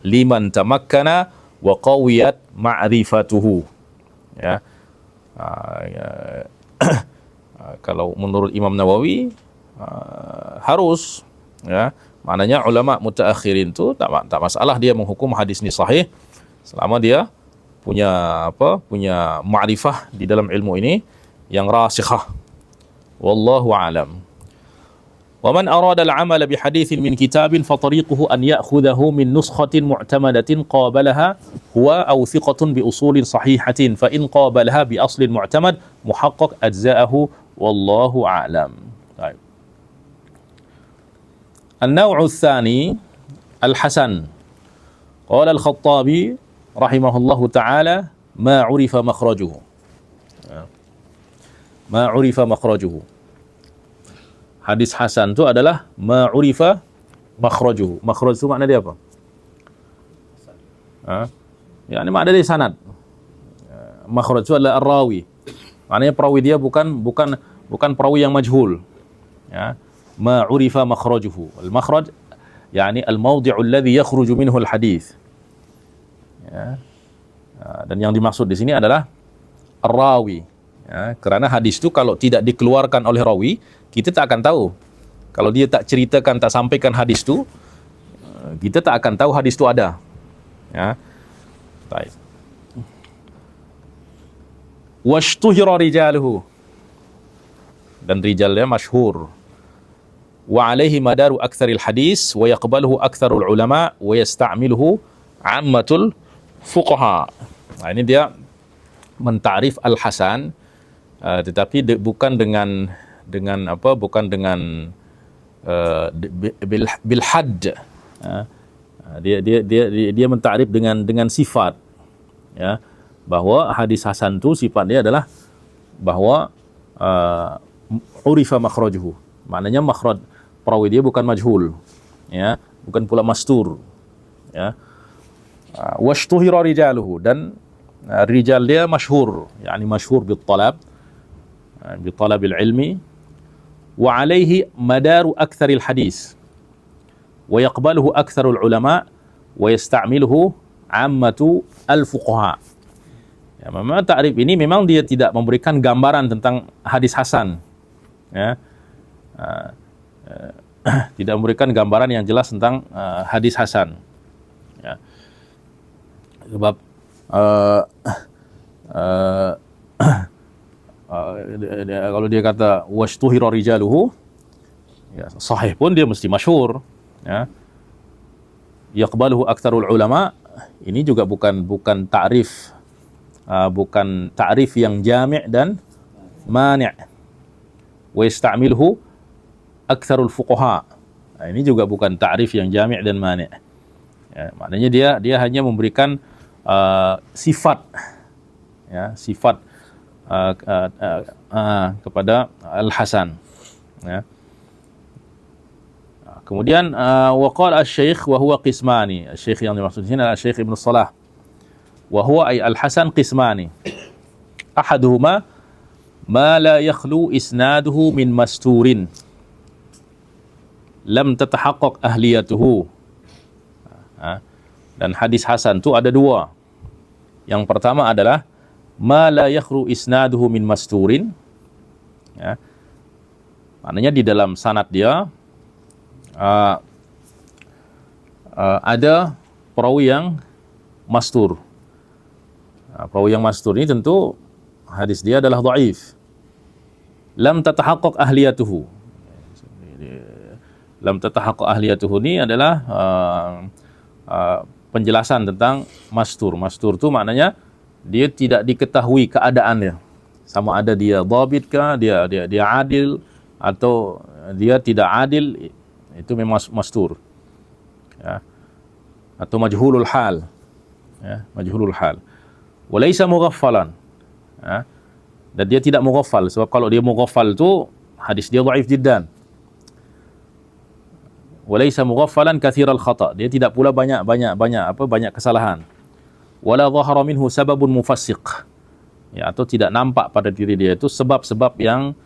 liman tamakkana wa qawiyat ma'rifatuhu. Ya. Kalau menurut Imam Nawawi harus, ya, maknanya ulama mutaakhirin tu tak masalah dia menghukum hadis ni sahih selama dia punya ma'rifah di dalam ilmu ini yang rasikhah. Wallahu a'lam. Wa man arada al-'amala bi haditsin min kitabin fa tariquhu an ya'khudhahu min nuskhatin mu'tamadatin qabalaha huwa aw thiqatun bi usulin sahihatin fa in qabalaha bi aslin mu'tamad muhaqqaq ajza'ahu wallahu a'lam. Baik. النوع الثاني الحسن. قال الخطابي رحمه الله تعالى ما عرف مخرجه. ما عرف مخرجه. Hadis hasan itu adalah ma urifa makhrajuhu. Makhraj itu makna dia apa? Ya, ini makna dia sanad. Makhraj itu adalah ar-rawi. Maknanya perawi dia bukan perawi yang majhul. Ya. Ma urifa makhrajuhu. Al-makhraj yani al-mawdi'u alladhi yakhruju minhu al-hadits. Ya. Dan yang dimaksud di sini adalah ar-rawi. Ya, kerana hadis itu kalau tidak dikeluarkan oleh rawi, kita tak akan tahu Kalau dia tak ceritakan, tak sampaikan hadis tu, kita tak akan tahu hadis tu ada. Ya. Baik. Washtuhira rijaluhu, dan rijalnya masyhur. Wa alaihi madaru aktsaril hadis wa yaqbaluhu aktsarul ulama wa yasta'miluhu ammatul fuqaha. Nah, ini dia mentarif al-hasan, tetapi bukan dengan apa, bukan dengan bil hadd. Dia mentarif dengan sifat, ya, bahwa hadis hasan itu sifatnya adalah bahwa urifa makhrajuhu, maknanya makhraj perawi dia bukan majhul, ya, bukan pula mastur, ya. Washtuhira rijaluhu, dan rijal dia masyhur, yani masyhur bil talabil ilmi. Wa alaihi madaru aktsaril hadis wa yaqbaluhu aktsarul ulama wa yasta'miluhu ammatu al fuqaha. Ya, memang takrif ini memang dia tidak memberikan gambaran tentang hadis hasan, ya. Tidak memberikan gambaran yang jelas tentang hadis hasan, ya. Sebab kalau dia kata washtuhira rijaluhu, ya, sahih pun dia mesti masyhur, ya. Yaqbaluhu aktsarul ulama, ini juga bukan ta'rif, bukan ta'rif yang jami' dan mani'. Wa yasta'miluhu aktsarul fuqaha, nah, ini juga bukan ta'rif yang jami' dan mani', ya. Maknanya dia hanya memberikan sifat, ya, sifat kepada al-hasan, ya. Kemudian waqala asy-syekh wa huwa qismani, asy-syekh yang dimaksud sini adalah Syekh Ibnu Shalah, wa huwa ay al-hasan qismani, ahaduhuma ma la yakhlu isnaduhu min masturin lam tatahaqqaq ahliyatuhu. Dan hadis hasan itu ada dua. Yang pertama adalah ma la yakhlu isnaduhu min masturin, ya. Maknanya di dalam sanad dia ada perawi yang mastur. Perawi yang mastur ini tentu hadis dia adalah dhaif. Lam tatahaqqaq ahliyatuhu. Lam tatahaqqaq ahliyatuhu ini adalah penjelasan tentang mastur. Mastur itu maknanya dia tidak diketahui keadaannya, sama ada dia dhabit kah, dia adil atau dia tidak adil, itu memang mastur, ya. Atau majhulul hal, ya, majhulul hal. Walaysa mughaffalan, ya. Dan dia tidak mughaffal, sebab kalau dia mughaffal itu hadis dia dhaif jiddan. Walaysa mughaffalan kathiral khata', dia tidak pula banyak kesalahan. Wala dhahara minhu sababun mufassiq, ya, atau tidak nampak pada diri dia itu sebab-sebab yang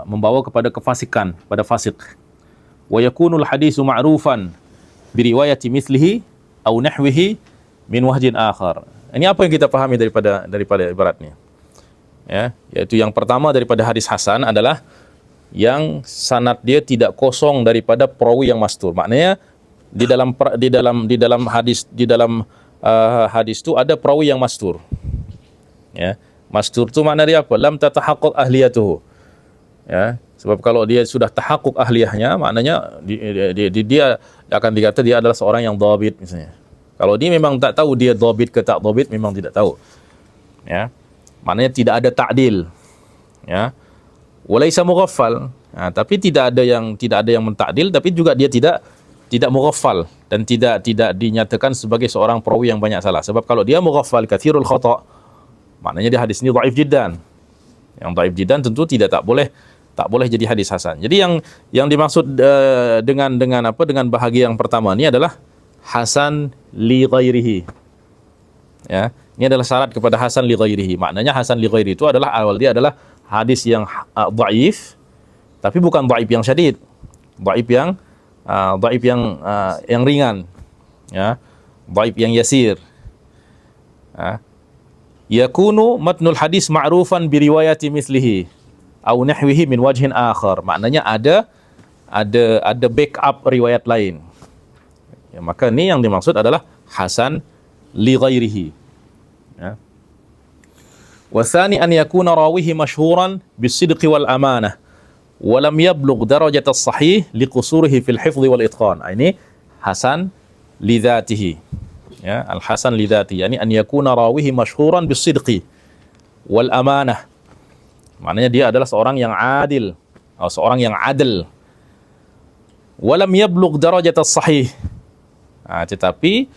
membawa kepada kefasikan, pada fasik. Wa yakunul hadisu ma'rufan bi riwayati mithlihi aw nahwihi min wajhin akhar. Ini apa yang kita pahami daripada ibaratnya, ya, yaitu yang pertama daripada hadis hasan adalah yang sanad dia tidak kosong daripada perawi yang mastur. Maknanya di dalam hadis itu ada perawi yang mastur, ya. Mastur itu makna dia apa? Lam tatahaqqaq ahliyatuhu, ya. Sebab kalau dia sudah tahaqquk ahliyahnya, maknanya dia akan dikata dia adalah seorang yang dhabit misalnya. Kalau dia memang tak tahu dia dhabit ke tak dhabit, memang tidak tahu, ya. Maknanya tidak ada ta'dil, ya. Walaysa mughaffal, tapi tidak ada yang mentakdil, tapi juga dia tidak mughaffal dan tidak dinyatakan sebagai seorang perawi yang banyak salah. Sebab kalau dia mughaffal kathirul khata', maknanya dia hadis ini dhaif jiddan. Yang dhaif jiddan tentu tak boleh jadi hadis hasan. Jadi yang dimaksud dengan bahagian yang pertama ini adalah hasan li ghairihi, ya. Ini adalah syarat kepada hasan li ghairihi. Maknanya hasan li ghairihi itu adalah awal dia adalah hadis yang dhaif, tapi bukan dhaif yang syadid, dhaif yang ringan, ya, dhaif yang yasir. Yakunu matnul hadis ma'rufan bi riwayati mithlihi aw nahwihi min wajhin akhar. Maknanya ada ada backup riwayat lain. Ya, maka ni yang dimaksud adalah hasan li ghairihi. Ya. Wathani an yakuna rawihi mashhuran bisidqi wal amanah wa lam yablugh darajat as-sahih liqusurihi fil hifdhi wal itqan. Ini hasan li dhatihi. Ya, al-hasan li dhatihi, yani an yakuna rawihi mashhuran bisidqi wal amanah. Maknanya dia adalah seorang yang adil atau seorang yang adil. Wa lam yablugh darajat as-sahih. Tetapi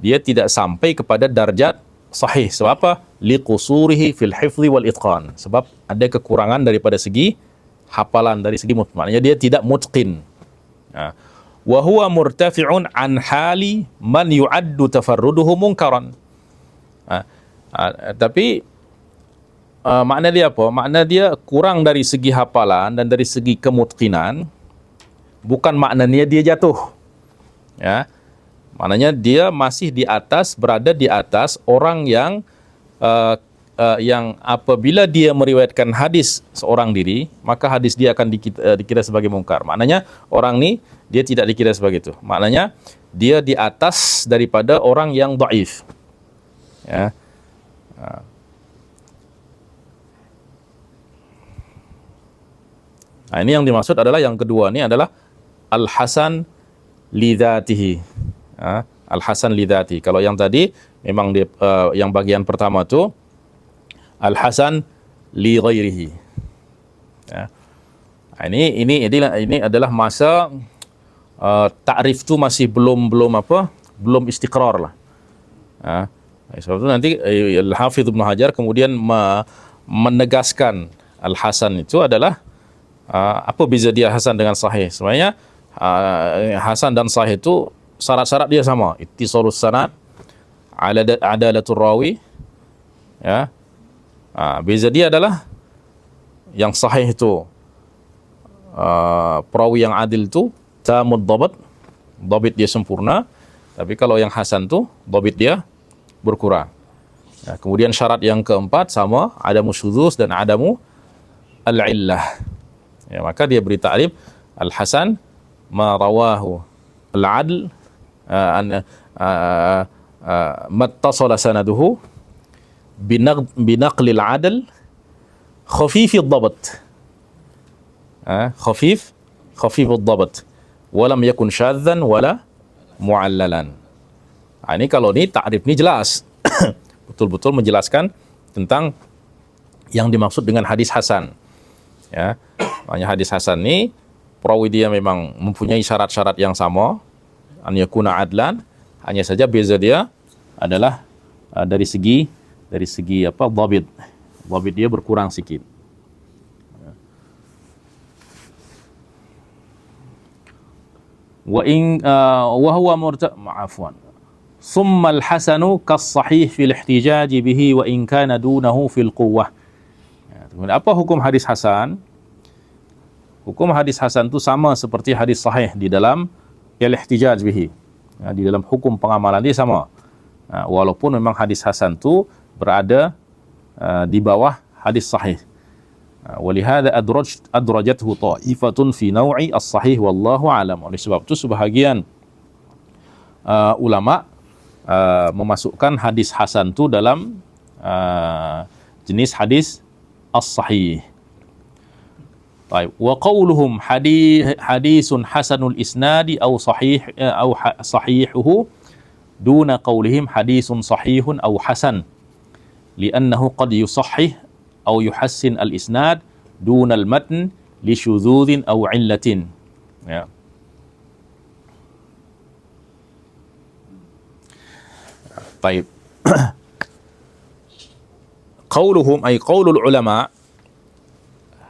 dia tidak sampai kepada darjat sahih. Sebab apa? Liqusurihi fil hifdhi wal itqan. Sebab ada kekurangan daripada segi hafalan, dari segi maknanya dia tidak mutqin. Wa huwa murtafi'un an hali man yu'addu tafarruduhu munkaran. Tapi makna dia apa? Makna dia kurang dari segi hafalan dan dari segi kemutqinan. Bukan maknanya dia jatuh. Ya. Maknanya dia masih di atas, berada di atas orang yang apabila dia meriwayatkan hadis seorang diri, maka hadis dia akan dikira sebagai mungkar. Maknanya orang ni dia tidak dikira sebagai itu. Maknanya dia di atas daripada orang yang dhaif. Ya. Nah, ini yang dimaksud adalah yang kedua ni adalah al-hasan li dzatihi. Al-hasan li dzatihi. Kalau yang tadi memang dia, yang bagian pertama tu al-hasan li ghairihi. Ya. Ini adalah masa takrif tu masih belum istiqrar lah. Sebab itu nanti Al-Hafidh Ibn Hajar kemudian menegaskan al-hasan itu adalah apa beza dia hasan dengan sahih. Sebenarnya hasan dan sahih itu syarat-syarat dia sama. Ittisalus sanad, adalatul rawi. Ya. Beza dia adalah yang sahih itu perawi yang adil itu tamud dhabit dia sempurna. Tapi kalau yang hasan tu dhabit dia berkurang. Ya, kemudian syarat yang keempat sama, adamu syudzuz dan adamu al-illah. Ya, maka dia beri ta'rif al-hasan ma rawahu al-adl mattasala sanaduhu binaqlil adl khafif ad-dabt. Khafif ad-dabt wa lam yakun syadzan wala mu'allalan. Ini kalau ni takrif ni jelas. Betul-betul menjelaskan tentang yang dimaksud dengan hadis hasan. Ya. Maknanya hadis hasan ni perawi dia memang mempunyai syarat-syarat yang sama, an yakuna adlan, hanya saja beza dia adalah dari segi dhabit. Dhabit dia berkurang sikit. Wa huwa afwan. Summa al-hasanu kas-sahih fil ihtijaj bihi wa in kana dunahu fil quwwah. Apa hukum hadis hasan? Hukum hadis hasan itu sama seperti hadis sahih di dalam al-ihtijaj bihi. Di dalam hukum pengamalan dia sama. Walaupun memang hadis hasan itu berada di bawah hadis sahih. Walihada adrajathu ta'ifatun fi naw'i as-sahih wallahu alam. Oleh sebab itu sebahagian ulama memasukkan hadis hasan itu dalam jenis hadis as-sahih. Baik, wa qauluhum hadisun hasanul isnadi aw sahihuhu duna qaulihim hadisun sahihun aw hasan li'annahu qad yusahhih aw yuhassin al-isnad duna al-matn li syudzudin aw illatin. Ya. Baik. Qauluhum ay qaulul ulama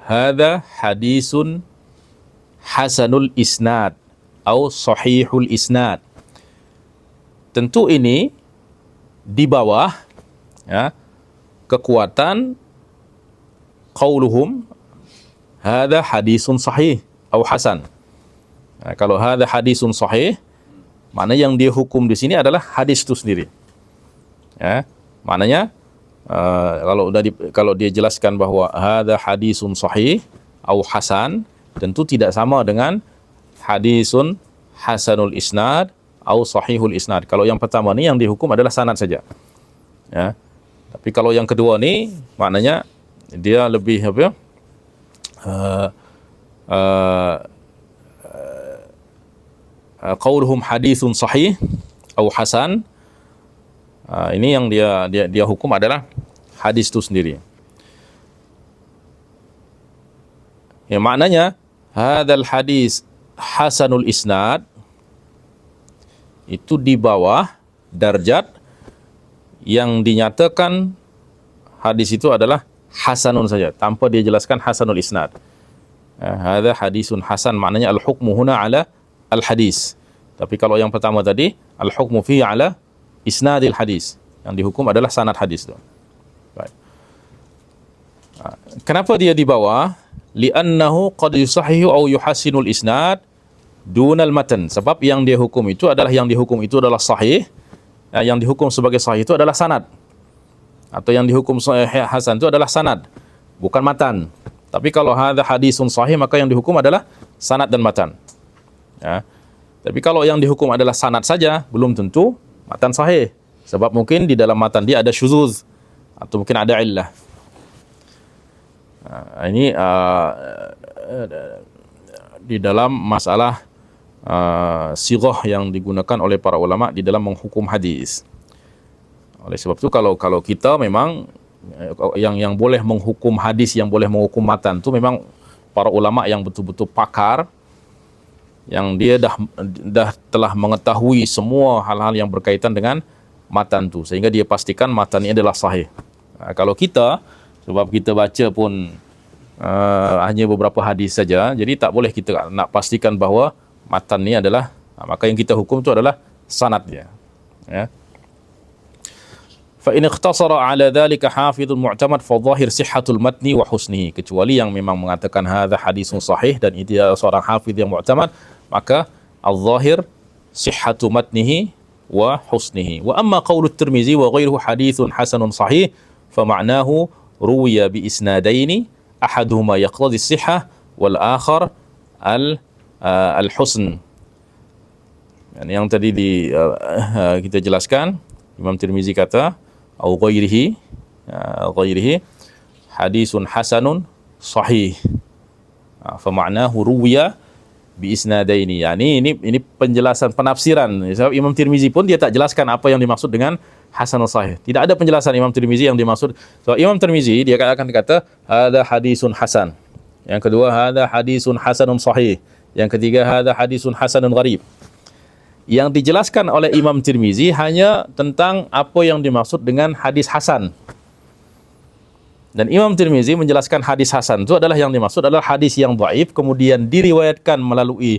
hadza hadisun hasanul isnad atau sahihul isnad. Tentu ini di bawah ya, kekuatan qauluhum hadza hadisun sahih atau hasan. Kalau hadza hadisun sahih, makna yang dia hukum di sini adalah hadis itu sendiri. Ya, maknanya kalau dia jelaskan bahwa hadza hadisun sahih atau hasan, tentu tidak sama dengan hadisun hasanul isnad atau sahihul isnad. Kalau yang pertama ni yang dihukum adalah sanad saja. Ya. Tapi kalau yang kedua ni maknanya dia lebih apa? Qauluhum hadithun sahih atau hasan. Ini yang dia hukum adalah hadis itu sendiri. Ya, maknanya hadzal hadis hasanul isnad itu di bawah darjat yang dinyatakan hadis itu adalah hasanun saja tanpa dia jelaskan hasanul isnad. Hadza hadisun hasan, maknanya al-hukmu huna ala al-hadis. Tapi kalau yang pertama tadi al-hukmu fi ala isnadil hadis. Yang dihukum adalah sanad hadis itu. Baik. Kenapa dia di bawah? Li'annahu qad yusahihu aw yuhassinul isnad dunal matan. Sebab yang dia hukum itu adalah sahih. Yang dihukum sebagai sahih itu adalah sanad. Atau yang dihukum hasan itu adalah sanad, bukan matan. Tapi kalau hadza hadisun sahih, maka yang dihukum adalah sanad dan matan. Ya. Tapi kalau yang dihukum adalah sanad saja, belum tentu matan sahih. Sebab mungkin di dalam matan dia ada syuzuz atau mungkin ada illah. Ini di dalam masalah sighah yang digunakan oleh para ulama di dalam menghukum hadis. Oleh sebab itu kalau kita memang yang boleh menghukum hadis, yang boleh menghukum matan itu memang para ulama yang betul-betul pakar, yang dia dah telah mengetahui semua hal-hal yang berkaitan dengan matan itu, sehingga dia pastikan matan ini adalah sahih. Kalau kita, sebab kita baca pun hanya beberapa hadis saja, jadi tak boleh kita nak pastikan bahawa matan ni adalah, maka yang kita hukum itu adalah sanadnya. Ya. Fa in ikhtasara ala dhalika hafidhun mu'tamad fa dhahir sihhatul matni wa husnihi. Kecuali yang memang mengatakan hadza hadisun sahih dan itu seorang hafidh yang mu'tamad, maka al-zahir sihhatu matnihi wa husnihi. Wa amma qawlu at-Tirmizi wa ghayruhu hadithun hasanun sahih fa ma'nahu ruwiya bi isnadaini ahaduhuma yaqtadi as-sihhah wal akhar al-husn. Yang tadi kita jelaskan, Imam Tirmizi kata au ghairihi hadisun hasanun sahih fa ma'nahu ruwiya bi isnadaini. Yani ini penjelasan penafsiran. Sebab Imam Tirmizi pun dia tak jelaskan apa yang dimaksud dengan hasanun sahih. Tidak ada penjelasan Imam Tirmizi yang dimaksud. So Imam Tirmizi dia akan kata hadza hadisun hasan. Yang kedua hadza hadisun hasanun sahih. Yang ketiga hadza hadisun hasanun gharib. Yang dijelaskan oleh Imam Tirmizi hanya tentang apa yang dimaksud dengan hadis hasan. Dan Imam Tirmizi menjelaskan hadis hasan itu adalah yang dimaksud adalah hadis yang dhaif kemudian diriwayatkan melalui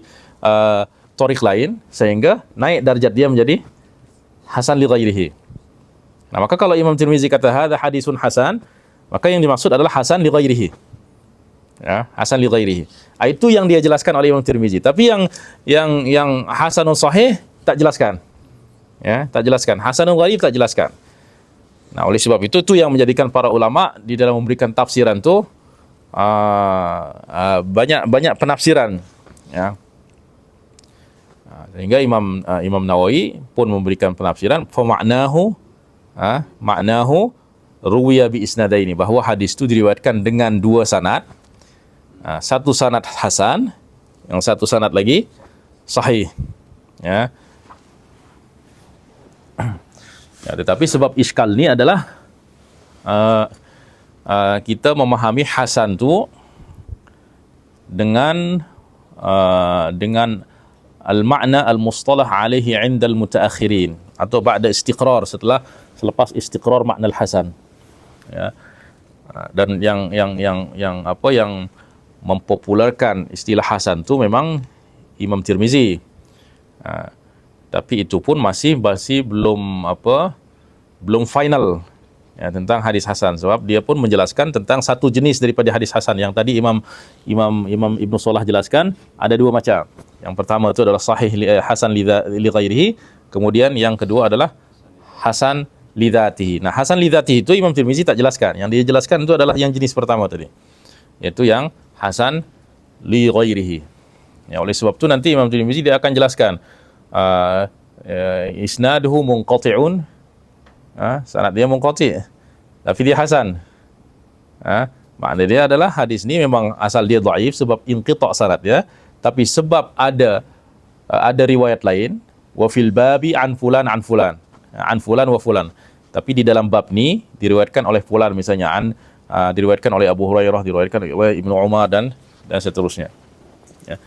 thariq lain sehingga naik darjat dia menjadi hasan li ghairihi. Nah, maka kalau Imam Tirmizi kata hadza hadisun hasan, maka yang dimaksud adalah hasan li ghairihi. Ya, hasan li ghairihi. Itu yang dia jelaskan oleh Imam Tirmizi. Tapi yang hasanun sahih tak jelaskan. Ya, tak jelaskan. Hasanun gharib tak jelaskan. Nah, oleh sebab itu yang menjadikan para ulama di dalam memberikan tafsiran tu banyak penafsiran. Ya. Sehingga Imam Nawawi pun memberikan penafsiran fa ma'nahu ruwiya bi isnadaini, bahawa hadis itu diriwayatkan dengan dua sanad. Satu sanad hasan, yang satu sanad lagi sahih. Ya. Ya, tetapi sebab iskal ni adalah kita memahami hasan tu dengan al-ma'na al-mustalah alaihi 'inda al-mutaakhirin atau ba'da istiqrar, selepas istiqrar makna al-hasan. Ya. Dan yang mempopularkan istilah hasan tu memang Imam Tirmizi. Tapi itu pun masih belum final ya, tentang hadis hasan, sebab dia pun menjelaskan tentang satu jenis daripada hadis hasan. Yang tadi Imam Ibnu Salah jelaskan ada dua macam. Yang pertama itu adalah sahih hasan li ghairihi, kemudian yang kedua adalah hasan li dzatihi. Nah, hasan li dzatihi itu Imam Tirmizi tak jelaskan. Yang dia jelaskan itu adalah yang jenis pertama tadi, yaitu yang hasan li ghairihi. Ya, oleh sebab tu nanti Imam Tirmizi dia akan jelaskan isnaduhu munqati'un, sanad dia munqati', tapi dia hasan. Makna dia adalah hadis ni memang asal dia dhaif sebab inqita' sanad ya, tapi sebab ada riwayat lain, wa fil babi an fulan wa fulan. Tapi di dalam bab ni diriwayatkan oleh fulan, misalnya diriwayatkan oleh Abu Hurairah, diriwayatkan oleh Ibnu Umar dan seterusnya. Ya.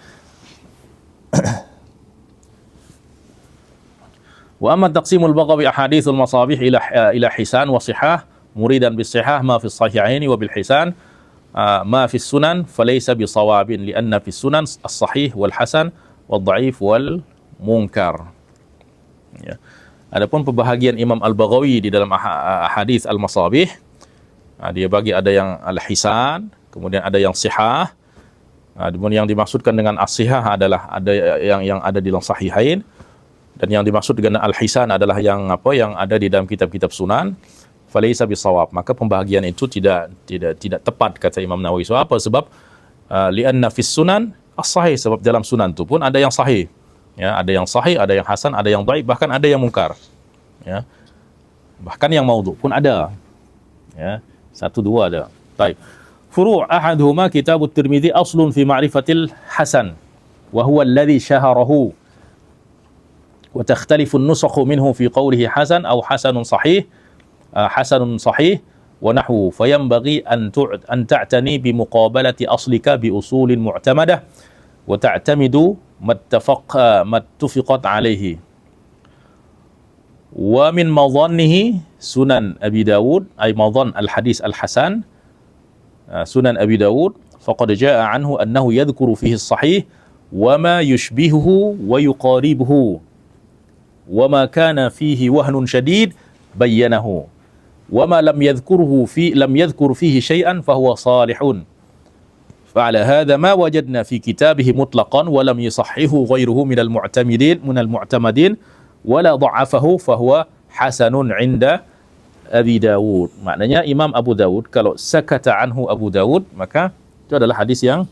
Wa amma taqsimul Baghawi ahadithul masabih ila hisan wa sihah muridan bis sihah ma fi sahihaini wa bil hisan ma fi sunan falaysa bi sawabin lianna fi sunan as-sahih wal hasan wal dhaif wal munkar. Ya. Adapun pembahagian Imam Al-Baghawi di dalam hadis al-masabih, dia bagi ada yang al-hisan, kemudian ada yang sihah. Kemudian yang dimaksudkan dengan as-sihah adalah ada yang ada di dalam sahihain, dan yang dimaksud dengan al-hisan adalah yang ada di dalam kitab-kitab sunan. Falaysa bisawab, maka pembahagian itu tidak tepat kata Imam Nawawi. So apa sebab? Lianna fis sunan as-sahih, sebab dalam sunan itu pun ada yang sahih. Ya, ada yang sahih, ada yang hasan, ada yang dhaif, bahkan ada yang munkar. Ya. Bahkan yang maudhu pun ada. Ya, 1, 2 ada. Baik. Furu' ahaduhuma kitab at-Tirmidzi aslun fi ma'rifatil hasan wa huwa alladhi shaharahu wa takhtalifu an-nusakh minhu fi qawlihi hasan aw hasanun sahih wa nahwu fayanbaghi an ta'tani bi muqabalati aslika bi usulin mu'tamadah wa ta'tamidu mattafiqat alaihi. Wa min madhannihi sunan Abi Dawud, ay madhan al-hadis al-hasan sunan Abi Dawud, faqad jaa anhu annahu yadhkuru fihi as-sahih wa ma yushbihuhu wa yuqaribuhu wa ma kana fihi wahnun shadid bayyanahu wa ma lam yadhkur fihi shay'an fa huwa salihun. فعلى هذا ما وجدنا في كتابه مطلقا ولم يصححه غيره من المعتمدين ولا ضعفه فهو حسن عند Abi Dawud. Maknanya Imam Abu Dawud, kalau sakata anhu Abu Dawud, maka itu adalah hadis yang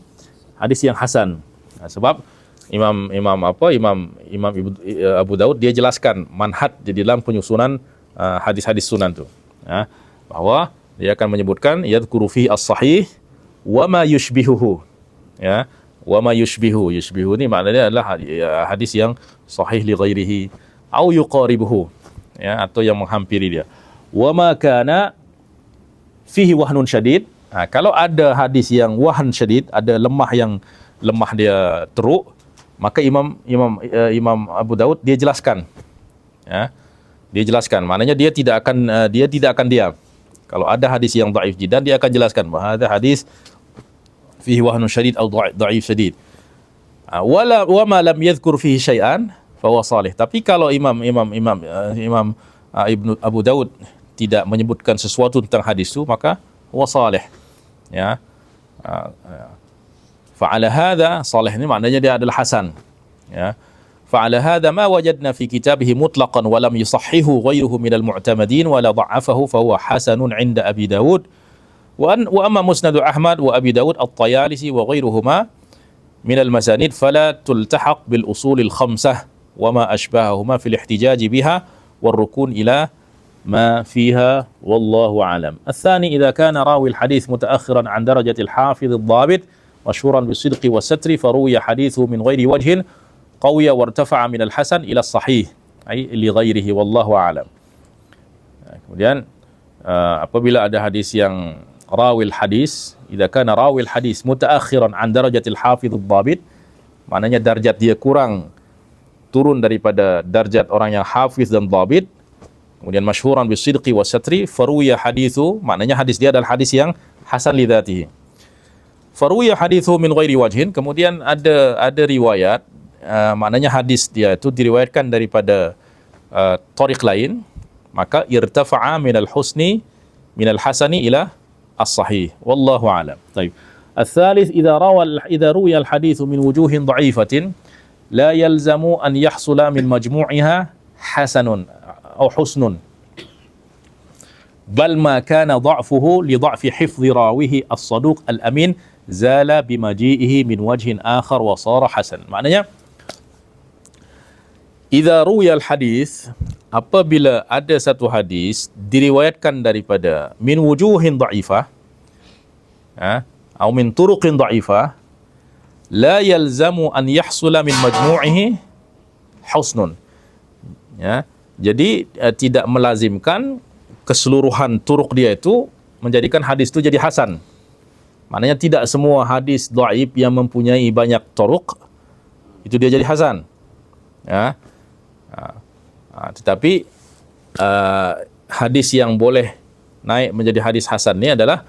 hasan. Sebab Imam Abu Dawud dia jelaskan manhaj di dalam penyusunan hadis-hadis sunan itu. Bahwa dia akan menyebutkan yadhkuru fihi as-sahih wa ma yushbihuhu. Ya, wa ma yushbihu ni maknanya adalah hadis yang sahih li ghairihi au yuqaribuhu, ya, atau yang menghampiri dia. Wa ma kana fihi wahnun syadid. Kalau ada hadis yang wahn syadid, ada lemah dia teruk, maka Imam Abu Dawud dia jelaskan. Ya. Dia jelaskan, maknanya dia tidak akan diam. Kalau ada hadis yang dhaif jiddan, dia akan jelaskan bahwa ada hadis fihi wahnun syadid atau dhaif syadid. Wa ma lam yadhkur fihi syai'an fa huwa salih. Tapi kalau Imam Ibnu Abu Dawud tidak menyebutkan sesuatu tentang hadis itu, maka huwa salih. Ya. Fa'ala hadha, salih ini maknanya dia adalah hasan. Ya. Fa'ala hadha ma wajadna fi kitabihi mutlaqan wa lam yusahhihu ghayruhu minal mu'tamadin wa la dha'afahu fa huwa hasanun 'inda Abi Dawud. Wa amma musnad Ahmad wa Abi Dawud at-Tayalisi wa ghayruhuma minal masanid fala tultahaq bil usulil khamsah wa ma ashbahahuma fil ihtijaj biha wal rukun ila ما فيها والله أعلم. الثاني إذا كان راوي الحديث متأخرا عن درجة الحافظ الضابط مشهورا بالصدق والستر فروي حديثه من غير وجه قوي وارتفع من الحسن إلى الصحيح أي لغيره والله أعلم. Kemudian apabila ada hadis yang rawil hadis, إذا كان راوي الحديث متأخرا عن درجة الحافظ الضابط, maknanya darjat dia turun daripada darjat orang yang hafiz dan dhabit. Kemudian masyhuran bisidqi wasatri faruya hadithu, maknanya hadis dia adalah hadis yang hasan li dzatihi. Faruya hadithu min ghairi wajhin, kemudian ada riwayat, maknanya hadis dia itu diriwayatkan daripada tariq lain, maka irtafa'a minal husni minal hasani ila as-sahih wallahu a'lam. Baik. الثالث إذا روي الحديث من وجوه ضعيفة لا يلزم أن يحصل من مجموعها حسن أو حسن بل ما كان ضعفه لضعف حفظ راويه الصدوق الأمين zala bimaji'ihi min wajhin akhar wa sara hasan. Maknanya idza ruya al-hadis, apabila ada satu hadis diriwayatkan daripada min wujuhin dha'ifah, atau min turuqin dha'ifah, la yalzamu an yahsula min majmu'ihi husnun. Jadi tidak melazimkan keseluruhan turuk dia itu menjadikan hadis itu jadi hasan. Maknanya tidak semua hadis dhaif yang mempunyai banyak turuk itu dia jadi hasan. Tetapi hadis yang boleh naik menjadi hadis hasan ini adalah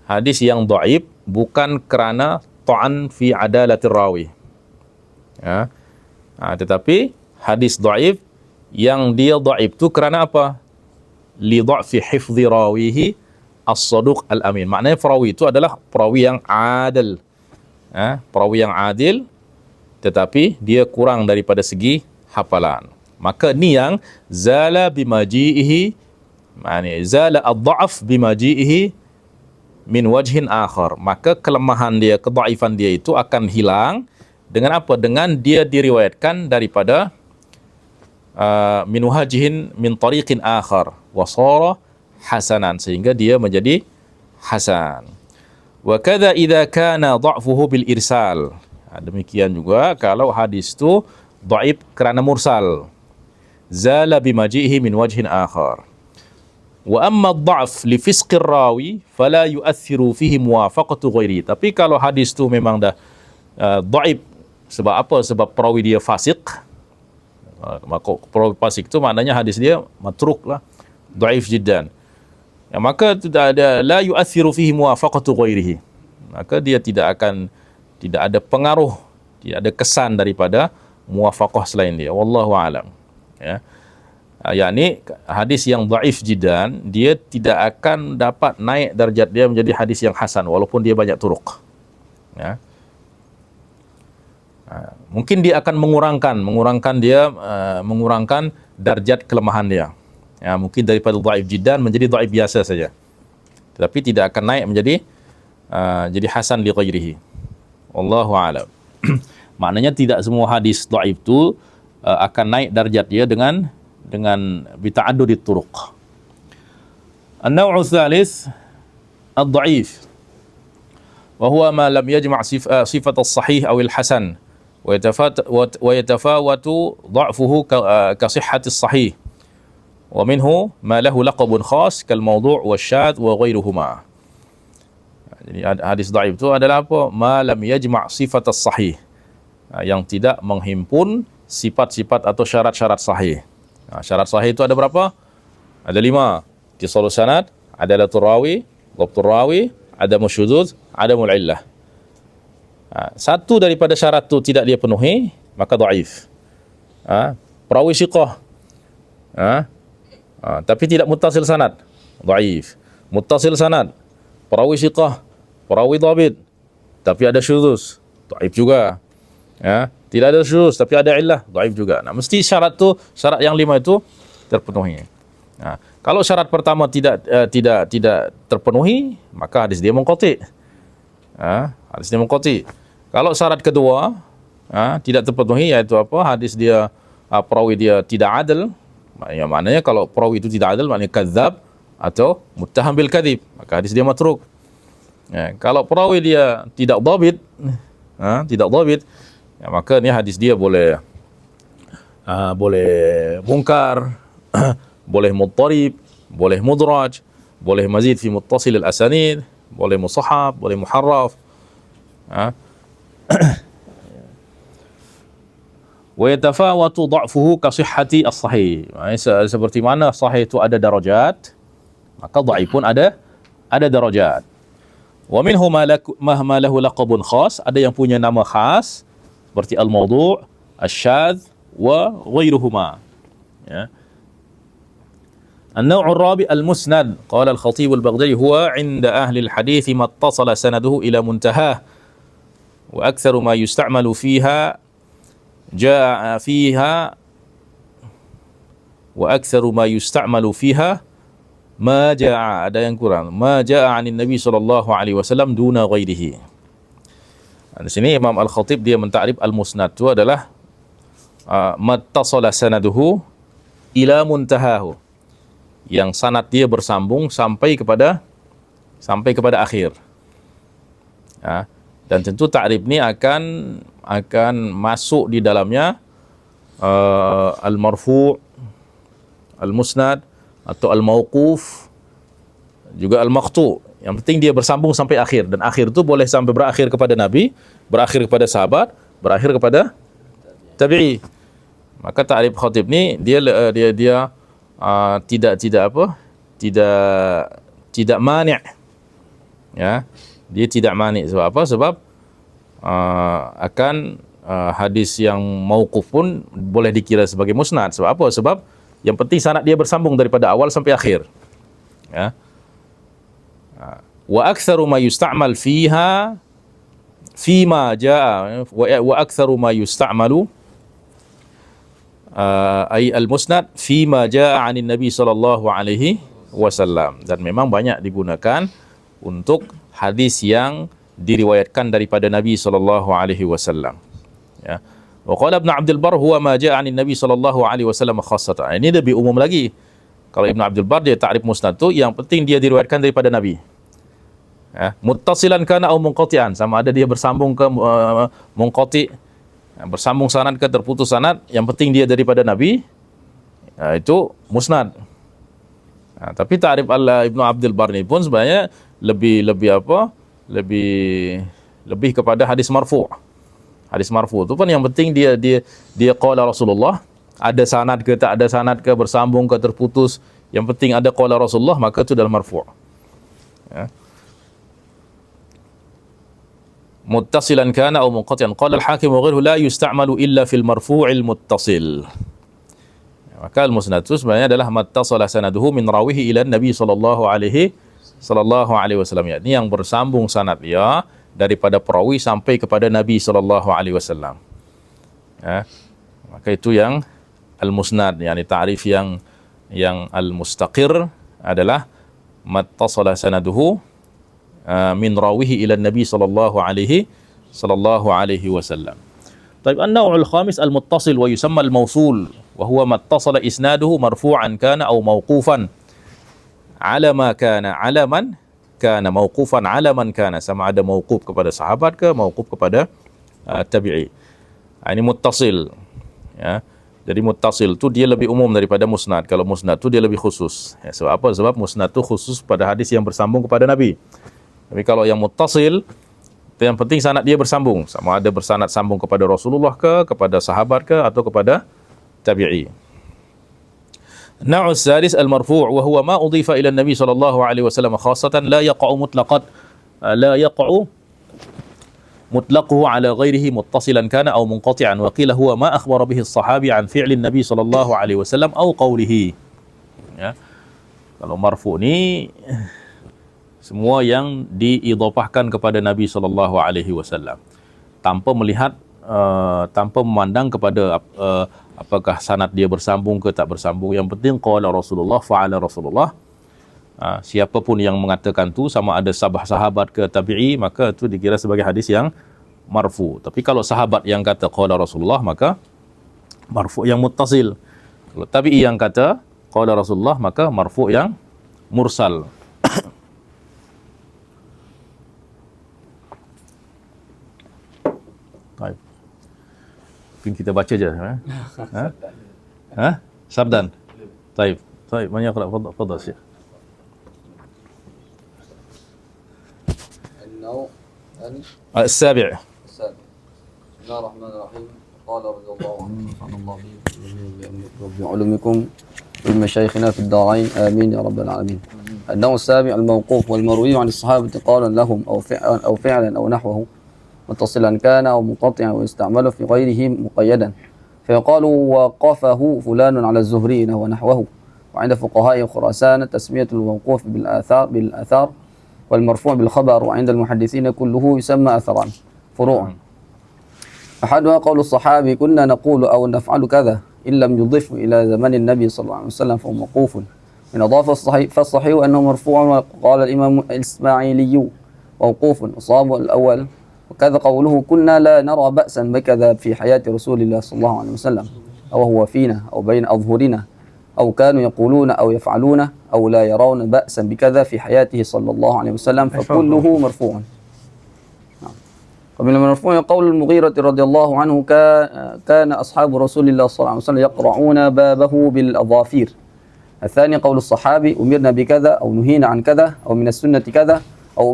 hadis yang dhaif bukan kerana ta'an fi adalatir rawi. Tetapi hadis dhaif yang dia dhaif tu kerana apa? Li dha'fi hifdhi rawihi as-saduq al-amin. Maknanya perawi itu adalah perawi yang adil. Perawi yang adil tetapi dia kurang daripada segi hafalan. Maka ni yang zala bimaji'ihi, maknanya zala ad-dha'af bimaji'ihi min wajhin akhar. Maka kelemahan dia, kedhaifan dia itu akan hilang dengan apa? Dengan dia diriwayatkan daripada min wajhin min tariqin akhar wa sara hasanan, sehingga dia menjadi hasan. Wa kadza idza kana dha'fuhu bil irsal. Demikian juga kalau hadis itu dhaif kerana mursal, zala bimaji'ihi min wajhin akhar. Wa amma ad-dha'f li fisqir rawi fala yu'athiru fihi muwafaqatu ghairi. Tapi kalau hadis itu memang dah dhaif sebab apa? Sebab perawi dia fasik. Maka perawi fasik itu maknanya hadis dia matruk lah, dhaif jiddan. Maka tidak ada la yu'athiru fihi muwafaqatu ghairihi. Maka dia tidak ada pengaruh, tidak ada kesan daripada muwafaqah selain dia. Wallahu a'lam. Yakni hadis yang dhaif jiddan dia tidak akan dapat naik darjat dia menjadi hadis yang hasan walaupun dia banyak turuk. Mungkin dia akan mengurangkan darjat kelemahan dia. Mungkin daripada dhaif jiddan menjadi dhaif biasa saja. Tetapi tidak akan naik menjadi jadi hasan li ghairihi. Wallahu a'lam. Maknanya tidak semua hadis dhaif itu akan naik darjat dia dengan bita'addudit turuq. An-naw'u tsalits ad-dha'if wa huwa ma lam yajma' sifat as-sahih aw al-hasan wa yatafawatu dha'fuhu ka sihhati as-sahih wa minhu ma lahu laqabun khas kal mawdu' wasyadz wa ghairuhuma. Jadi hadis dhaif itu adalah apa? Ma lam yajma' sifat as-sahih, yang tidak menghimpun sifat-sifat atau syarat-syarat sahih. Syarat sahih itu ada berapa? Ada 5. Ittisalus sanad, adalatul rawi, dhabtul rawi, adamul syuzuz, adamul illah. Satu daripada syarat itu tidak dia penuhi, maka dhaif. Perawi siqah, tapi tidak muttasil sanad, dhaif. Muttasil sanad, perawi siqah, perawi dhabit, tapi ada syuzuz, dhaif juga. Tidak ada syuzuz tapi ada illah, dhaif juga. Mesti syarat yang 5 itu terpenuhi. Kalau syarat pertama tidak terpenuhi, maka hadis dia munqati. Hadis dia munqati. Kalau syarat kedua tidak terpenuhi, iaitu apa? Hadis dia perawi dia tidak adil. Yang maknanya kalau perawi itu tidak adil, maknanya kadzab atau muttaham bil kadzib, maka hadis dia matruk. Kalau perawi dia tidak dhabit, maka ni hadis dia boleh munkar, boleh mudtarib, boleh mudraj, boleh mazid fi muttasil al-asanid, boleh musahhab, boleh muharraf. Wa yatafawatu dha'fuhu ka sihhati as-sahih. Seperti mana sahih itu ada darajat, maka dhaif pun ada darajat. Wa minhu ma lahu laqabun khas, ada yang punya nama khas seperti al-mawdu', asy-syadz wa ghairuhuma. النوع الرابع المسند. قال الخطيب البغدادي هو عند أهل الحديث ما اتصل سنده إلى منتهاه وأكثر ما يستعمل فيها جاء فيها وأكثر ما يستعمل فيها ma jaa, ada yang kurang, ma jaa 'anin Nabi sallallahu alaihi wasallam duna ghairihi. Di sini Imam Al-Khatib dia mentakrif al-musnad itu adalah mattasala sanaduhu ila muntahahu, yang sanad dia bersambung sampai kepada akhir. Ya. Dan tentu takrif ini akan masuk di dalamnya al-marfu', al-musnad atau al-mauquf, juga al-maqtu'. Yang penting dia bersambung sampai akhir, dan akhir itu boleh sampai berakhir kepada Nabi, berakhir kepada sahabat, berakhir kepada tabi'i. Maka ta'rif Khatib ni dia tidak mani'. Ya. Dia tidak mani'. Sebab apa? Sebab akan hadis yang mauquf pun boleh dikira sebagai musnad. Sebab apa? Sebab yang penting sanad dia bersambung daripada awal sampai akhir. Ya. Wa aktsaru ma yusta'mal fiha fima jaa wa aktsaru ma yusta'malu ay al-musnad fima jaa 'anin Nabi sallallahu alaihi wasallam. Dan memang banyak digunakan untuk hadis yang diriwayatkan daripada Nabi sallallahu alaihi wasallam. Ya. Wa qala Ibnu Abdul Barr huwa ma jaa 'anin Nabi sallallahu alaihi wasallam khassatan. Ini lebih umum lagi. Kalau Ibnu Abdul Barr dia takrif musnad tu yang penting dia diriwayatkan daripada Nabi. Ya, muttasilan kana au munqati'an, sama ada dia bersambung ke munqati', bersambung sanad ke terputus sanad, yang penting dia daripada Nabi, ya, itu musnad. Nah, tapi ta'rif Ibnu Abdul Barr ini pun sebenarnya lebih kepada hadis marfu'. Hadis marfu' itu pun yang penting dia qala Rasulullah, ada sanad ke tak ada sanad ke, bersambung ke terputus, yang penting ada qala Rasulullah, maka itu dalam marfu'. Ya. Muttasilan kana aw munqati'an. Qala al-Hakim wa ghairuhu la yusta'malu illa fil marfu'il muttasil. Maka al-musnad itu sebenarnya adalah mattasala sanaduhu min rawihi ila Nabi sallallahu alaihi wasallam. Ini yang bersambung sanad dia daripada perawi sampai kepada Nabi sallallahu alaihi wasallam. Ya. Maka itu yang al-musnad, yakni ta'rif yang al-mustaqir adalah mattasala sanaduhu min rawihi ila Nabi sallallahu alaihi wasallam. طيب النوع الخامس المتصل ويسمى الموصول وهو ما اتصل إسناده مرفوعا كان أو موقوفا على ما كان على من كان موقوفا على من كان, sama ada mauquf kepada sahabat ke mauquf kepada tabi'i. Ini muttasil. Ya. Jadi muttasil tu dia lebih umum daripada musnad. Kalau musnad tu dia lebih khusus. Ya, sebab apa? Sebab musnad tu khusus pada hadis yang bersambung kepada Nabi. Tapi kalau yang muttasil, yang penting sanad dia bersambung. Sama ada bersanad sambung kepada Rasulullah ke, kepada sahabat ke, atau kepada tabi'i. Nau'us sadis al-marfu' wa huwa ma udhifa ila Nabi sallallahu alaihi wasallam khassatan la yaqa'u mutlaquhu ala ghairihi muttasilan kana aw munqati'an wa qila huwa ma akhbara bihi as-sahabi an fi'li Nabi sallallahu alaihi wasallam aw qawlihi. Ya. Kalau marfu' ni semua yang diidhafahkan kepada Nabi sallallahu alaihi wasallam tanpa melihat tanpa memandang kepada apakah sanad dia bersambung ke tak bersambung. Yang penting qala Rasulullah, fa'ala Rasulullah. Siapapun yang mengatakan tu, sama ada sahabat ke tabi'i, maka itu dikira sebagai hadis yang marfu. Tapi kalau sahabat yang kata qala Rasulullah, maka marfu yang muttasil. Kalau tabi'i yang kata qala Rasulullah, maka marfu yang mursal. Baik. Mungkin kita baca je, sabdan. Baik. Baik, man yaqra? Fadhal Syekh. النوع السابع. بسم الله الرحمن الرحيم. قال رضي الله عنه ونفعنا الله بعلومكم وبمشايخنا في الدارين آمين يا رب العالمين. النوع السابع الموقوف والمروي عن الصحابة قولا لهم أو فعلا أو نحوه متصلا كان أو منقطعا ويستعمل في غيره مقيدا فيقال وقفه فلان على الزهري ونحوه. وعند فقهاء خراسان تسمية الموقوف بالآثار والمرفوع بالخبر. وعند المحدثين كله يسمى أثرا فروعا. أحدها قول الصحابي كنا نقول أو نفعل كذا إن لم يضف إلى زمن النبي صلى الله عليه وسلم فهو موقوف. إن أضاف الصحيح فالصحيح أنه مرفوع، وقال الإمام الإسماعيلي موقوف وصاب الأول. وكذا قوله كنا لا نرى بأسا بكذا في حياة رسول الله صلى الله عليه وسلم، أو هو فينا أو بين أظهرنا، أو كانوا يقولون أو يفعلون أو لا يرون بأسا بكذا في حياته صلى الله عليه وسلم، فكله مرفوع. ومن المرفوع قول المغيرة رضي الله عنه كان أصحاب رسول الله صلى الله عليه وسلم يقرعون بابه بالأظافير. الثاني قول الصحابي أمرنا بكذا أو نهينا عن كذا أو من السنة كذا أو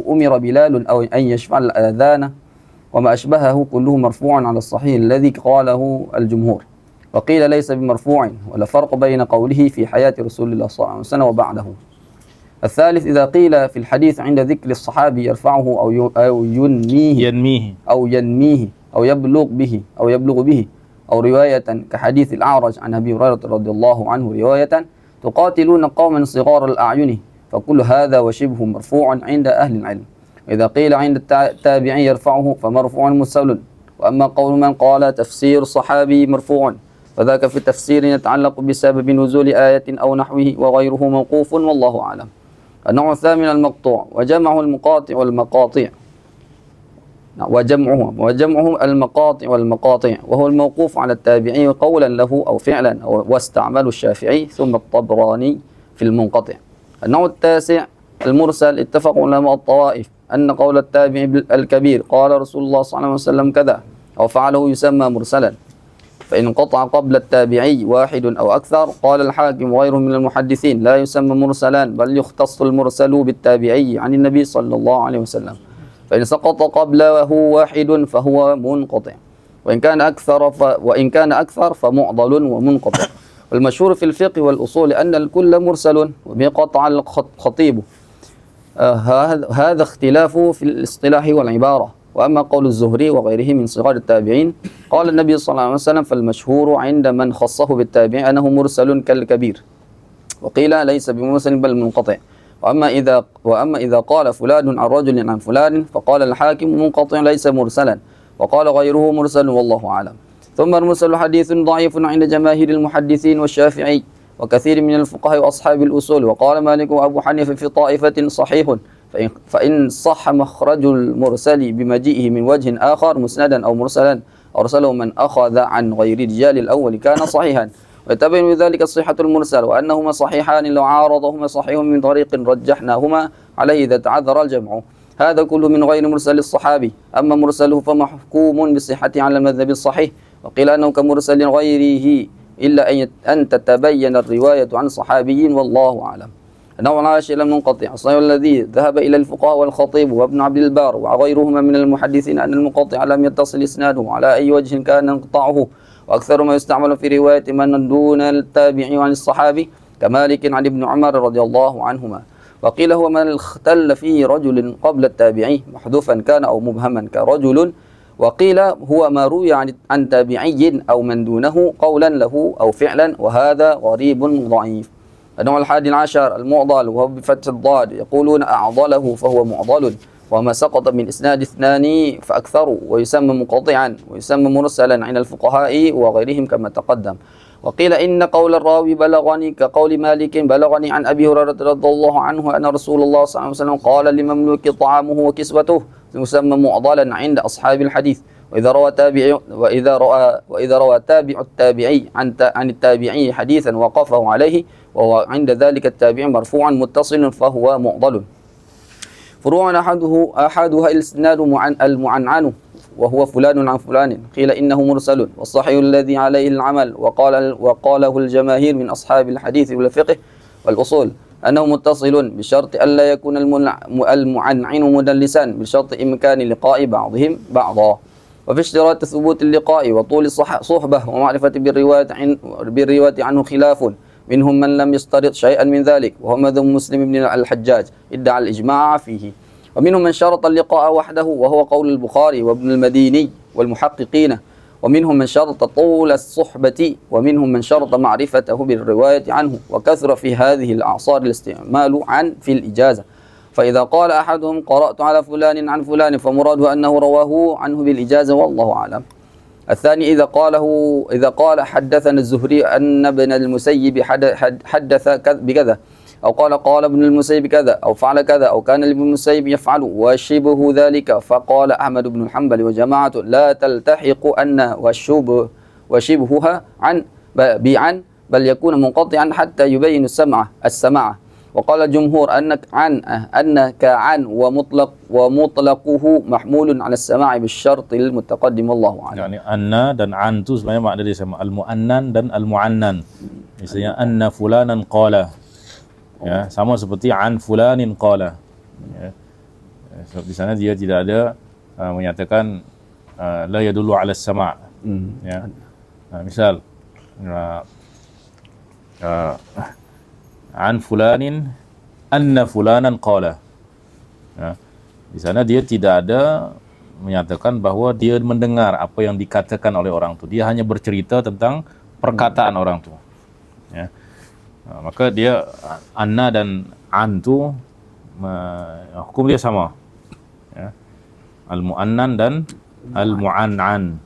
أمر بلال أو أن يشفع الأذان وما أشبهه، كله مرفوع على الصحيح الذي قاله الجمهور. وقيل ليس بمرفوع، ولا فرق بين قوله في حياة رسول الله صلى الله عليه وسلم وبعده. الثالث إذا قيل في الحديث عند ذكر الصحابي يرفعه أو ينميه أو يبلغ به أو رواية كحديث الأعرج عن أبي هريرة رضي الله عنه رواية تقاتلون قوما صغار الأعين، فكل هذا وشبه مرفوع عند أهل العلم. وإذا قيل عند التابعي يرفعه فمرفوع مرسل. وأما قول من قال تفسير الصحابي مرفوع فذاك في تفسير يتعلق بسبب نزول آية أو نحوه، وغيره موقوف والله أعلم. النوع الثامن المقطوع، وجمعه المقاطع والمقاطع، وجمعه المقاطع والمقاطع، وهو الموقوف على التابعي قولا له أو فعلا، واستعمل الشافعي ثم الطبراني في المنقطع. النوع التاسع المرسل، اتفق علماء الطوائف أن قول التابعي الكبير قال رسول الله صلى الله عليه وسلم كذا أو فعله يسمى مرسلا، فإن انقطع قبل التابعي واحد أو أكثر قال الحاكم وغيره من المحدثين لا يسمى مرسلا، بل يختص المرسل بالتابعي عن النبي صلى الله عليه وسلم. فإن سقط قبله واحد فهو منقطع، وإن كان أكثر فمعضل ومنقطع. والمشهور في الفقه والأصول أن الكل مرسل، وبقطع الخطيب. هذا اختلاف في الاصطلاح والعبارة. وأما قول الزهري وغيره من صغار التابعين قال النبي صلى الله عليه وسلم فالمشهور عند من خصه بالتابع أنه مرسل كالكبير، وقيل ليس بمرسل بل منقطع. وأما إذا قال فلان عن رجل عن فلان فقال الحاكم منقطع ليس مرسلا، وقال غيره مرسل والله أعلم. ثم المرسل حديث ضعيف عند جماهير المحدثين والشافعي وكثير من الفقهاء وأصحاب الأصول. وقال مالك وأبو حنيفة في طائفة صحيح، فإن صح مخرج المرسل بمجيئه من وجه آخر مسندا أو مرسلا أرسله من أخذ عن غير رجال الأول كان صحيحا. ويتبين بذلك صحة المرسل وأنهما صحيحان لو عارضهما صحيح من طريق رجحناهما عليه إذا تعذر الجمع. هذا كله من غير مرسل الصحابي. أما مرسله فمحكوم بصحته على المذهب الصحيح، وقيل أنه كمرسل غيره إلا أن تتبين الرواية عن صحابي والله أعلم. النوع العاشر المنقطع، الصحيح الذي ذهب إلى الفقهاء والخطيب وابن عبد البر وغيرهما من المحدثين أن المنقطع لم يتصل إسناده على أي وجه كان انقطاعه، وأكثر ما يستعمل في رواية من دون التابع عن الصحابي كمالك عن ابن عمر رضي الله عنهما. وقيل هو من اختل فيه رجل قبل التابعي محذوفا كان أو مبهما كرجل، وقيل هو ما روي عن تابعي أو من دونه قولا له أو فعلا، وهذا غريب ضعيف. النوع الحادي عشر المعضل، وهو بفتح الضاد، يقولون أعضله فهو معضل، وما سقط من إسناد اثنان فأكثر، ويسمى منقطعا ويسمى مرسلا عند الفقهاء وغيرهم كما تقدم. وقيل إن قول الراوي بلغني كقول مالك بلغني عن أبي هريرة رضي الله عنه أن رسول الله صلى الله عليه وسلم قال لمملوك طعامه وكسوته، يسمى معضلا عند أصحاب الحديث. وإذا روى تابع التابعي عن التابعي حديثا وقفه عليه وهو عند ذلك التابع مرفوعا متصل فهو معضل. فروع أحدها الإسناد المعنعن وهو فلان عن فلان، قيل إنه مرسل، والصحيح الذي عليه العمل وقاله الجماهير من أصحاب الحديث والفقه والأصول أنه متصل بشرط ألا يكون المعنعن مدلسا، بشرط إمكان لقاء بعضهم بعضا، وفي اشتراط ثبوت اللقاء وطول الصحبة ومعرفة بالرواية عنه خلاف، منهم من لم يشترط شيئا من ذلك وهو مذهب مسلم بن الحجاج ادعى الإجماع فيه، ومنهم من شرط اللقاء وحده وهو قول البخاري وابن المديني والمحققين، ومنهم من شرط طول الصحبة، ومنهم من شرط معرفته بالرواية عنه، وكثر في هذه الأعصار الاستعمال في الإجازة. فإذا قال أحدهم قرأت على فلان عن فلان فمراده أنه رواه عنه بالإجازة والله أعلم. الثاني إذا قال حدثنا الزهري أن ابن المسيب حدث بكذا، أو قال ابن المسيب كذا، أو فعل كذا، أو كان ابن المسيب يفعل وشبه ذلك. فقال أحمد بن الحنبل وجماعة لا تلتحق أن وشبهها عن بل يكون منقطعا حتى يبين السماع. وقال الجمهور أنك عن ومطلقه محمول على السماع بالشرط المتقدم والله أعلم. Yani anna dan an itu sebenarnya makna dia sama, al-mu'annan dan al-mu'annan. Misalnya anna fulanan qala, ya, sama seperti an fulanin qala. Ya. So, di sana dia tidak ada menyatakan la yadullu ala sama'. Ya. Misal an fulanin anna fulanan qala. Ya. Di sana dia tidak ada menyatakan bahwa dia mendengar apa yang dikatakan oleh orang itu. Dia hanya bercerita tentang perkataan orang itu. Ya. Maka dia anna dan an itu hukum dia sama. Ya. Al-mu'annan dan al-mu'an'an.